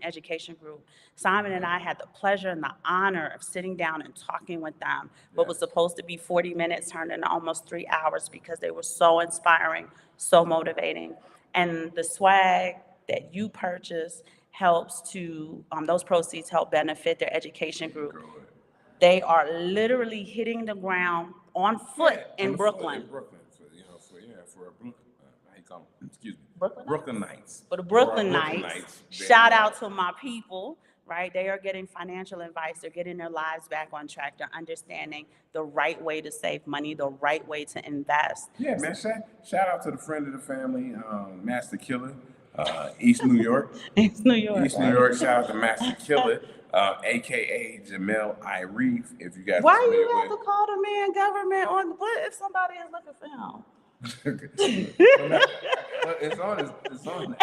education group. Simon and I had the pleasure and the honor of sitting down and talking with them. What was supposed to be 40 minutes turned into almost 3 hours because they were so inspiring, so motivating. And the swag that you purchase helps to, those proceeds help benefit their education group. They are literally hitting the ground on foot in Brooklyn. Brooklyn Knights. For the Brooklyn Knights. Shout out to my people, right? They are getting financial advice. They're getting their lives back on track. They're understanding the right way to save money, the right way to invest. Yeah, man. Shout out to the friend of the family, Master Killer, East New York. East New York. Shout out to Master Killer, aka Jamel Irif. If you guys. Why you have to call the man government on? What if somebody is looking for him? It's on the album.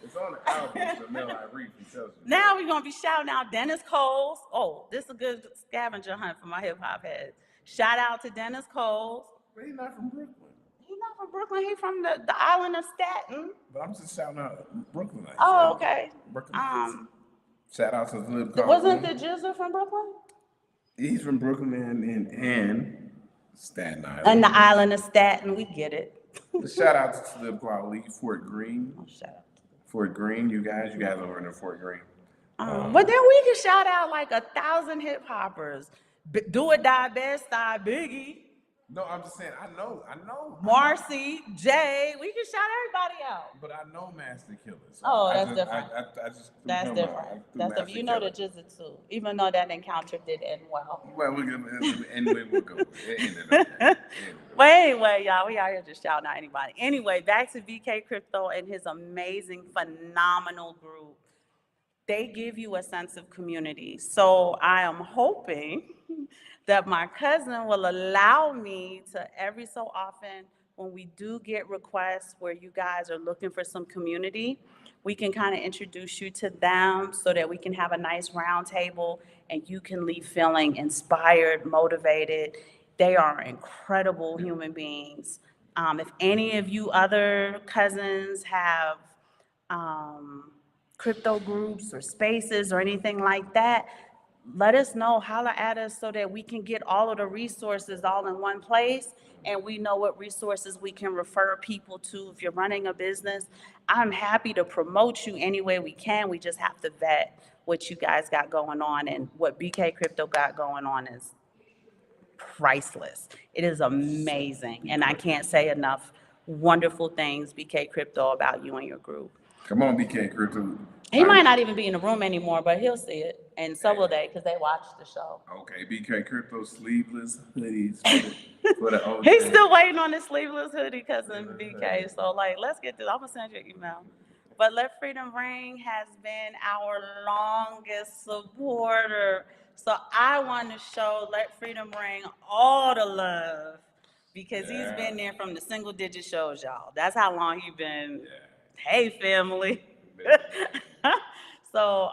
It's on the album, so Mel I read from tells you. Now we're gonna be shouting out Dennis Coles. Oh, this is a good scavenger hunt for my hip hop heads. Shout out to Dennis Coles. But he's not from Brooklyn. He's not from Brooklyn. He's from the island of Staten. But I'm just shouting out Brooklyn. Oh, okay. Brooklyn. Shout out to the little car. Wasn't the Jizzle from Brooklyn? He's from Brooklyn and Staten Island. And the island of Staten, we get it. Shout out to Slip Quality, Fort Greene. Oh, shout out. Fort Greene, you guys over in Fort Greene. But then we can shout out like 1,000 hip hoppers. Do It Die Best Style Biggie. No, I'm just saying, I know. Marcy, Jay, we can shout everybody out. But I know Master Killer. So Oh, that's different. I just That's threw him different. out. I threw That's Master different. You know the Killer. Jizzle too, even though that encounter did end well. Well, we'll go. It ended up. But anyway, y'all, we out here just shouting out anybody. Anyway, back to BK Crypto and his amazing, phenomenal group. They give you a sense of community. So I am hoping that my cousin will allow me to every so often, when we do get requests where you guys are looking for some community, we can kind of introduce you to them so that we can have a nice round table and you can leave feeling inspired, motivated. They are incredible human beings. If any of you other cousins have crypto groups or spaces or anything like that, let us know, holler at us so that we can get all of the resources all in one place and we know what resources we can refer people to. If you're running a business, I'm happy to promote you any way we can. We just have to vet what you guys got going on, and what BK Crypto got going on is priceless. It is amazing, and I can't say enough wonderful things, BK Crypto, about you and your group. Come on, BK Crypto. He might not even be in the room anymore, but he'll see it, and so will they, because they watch the show. Okay, BK Crypto sleeveless hoodies for the old. He's still waiting on his sleeveless hoodie, cousin BK. So, like, let's get this. I'm gonna send you an email. But Let Freedom Ring has been our longest supporter. So I want to show Let Freedom Ring all the love, because he's been there from the single digit shows, y'all. That's how long you've been. Yeah. Hey, family. So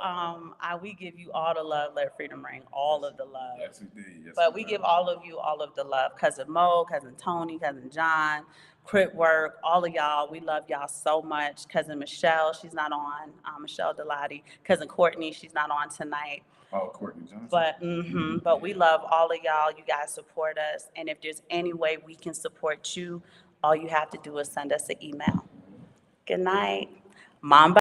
we give you all the love, Let Freedom Ring, all of the love. Yes, we did. Yes, But we give all of you all of the love. Cousin Mo, Cousin Tony, Cousin John, Crit Work, all of y'all. We love y'all so much. Cousin Michelle, she's not on. Michelle Delati. Cousin Courtney, she's not on tonight. Oh, Courtney Johnson. But we love all of y'all. You guys support us. And if there's any way we can support you, all you have to do is send us an email. Good night. Mamba.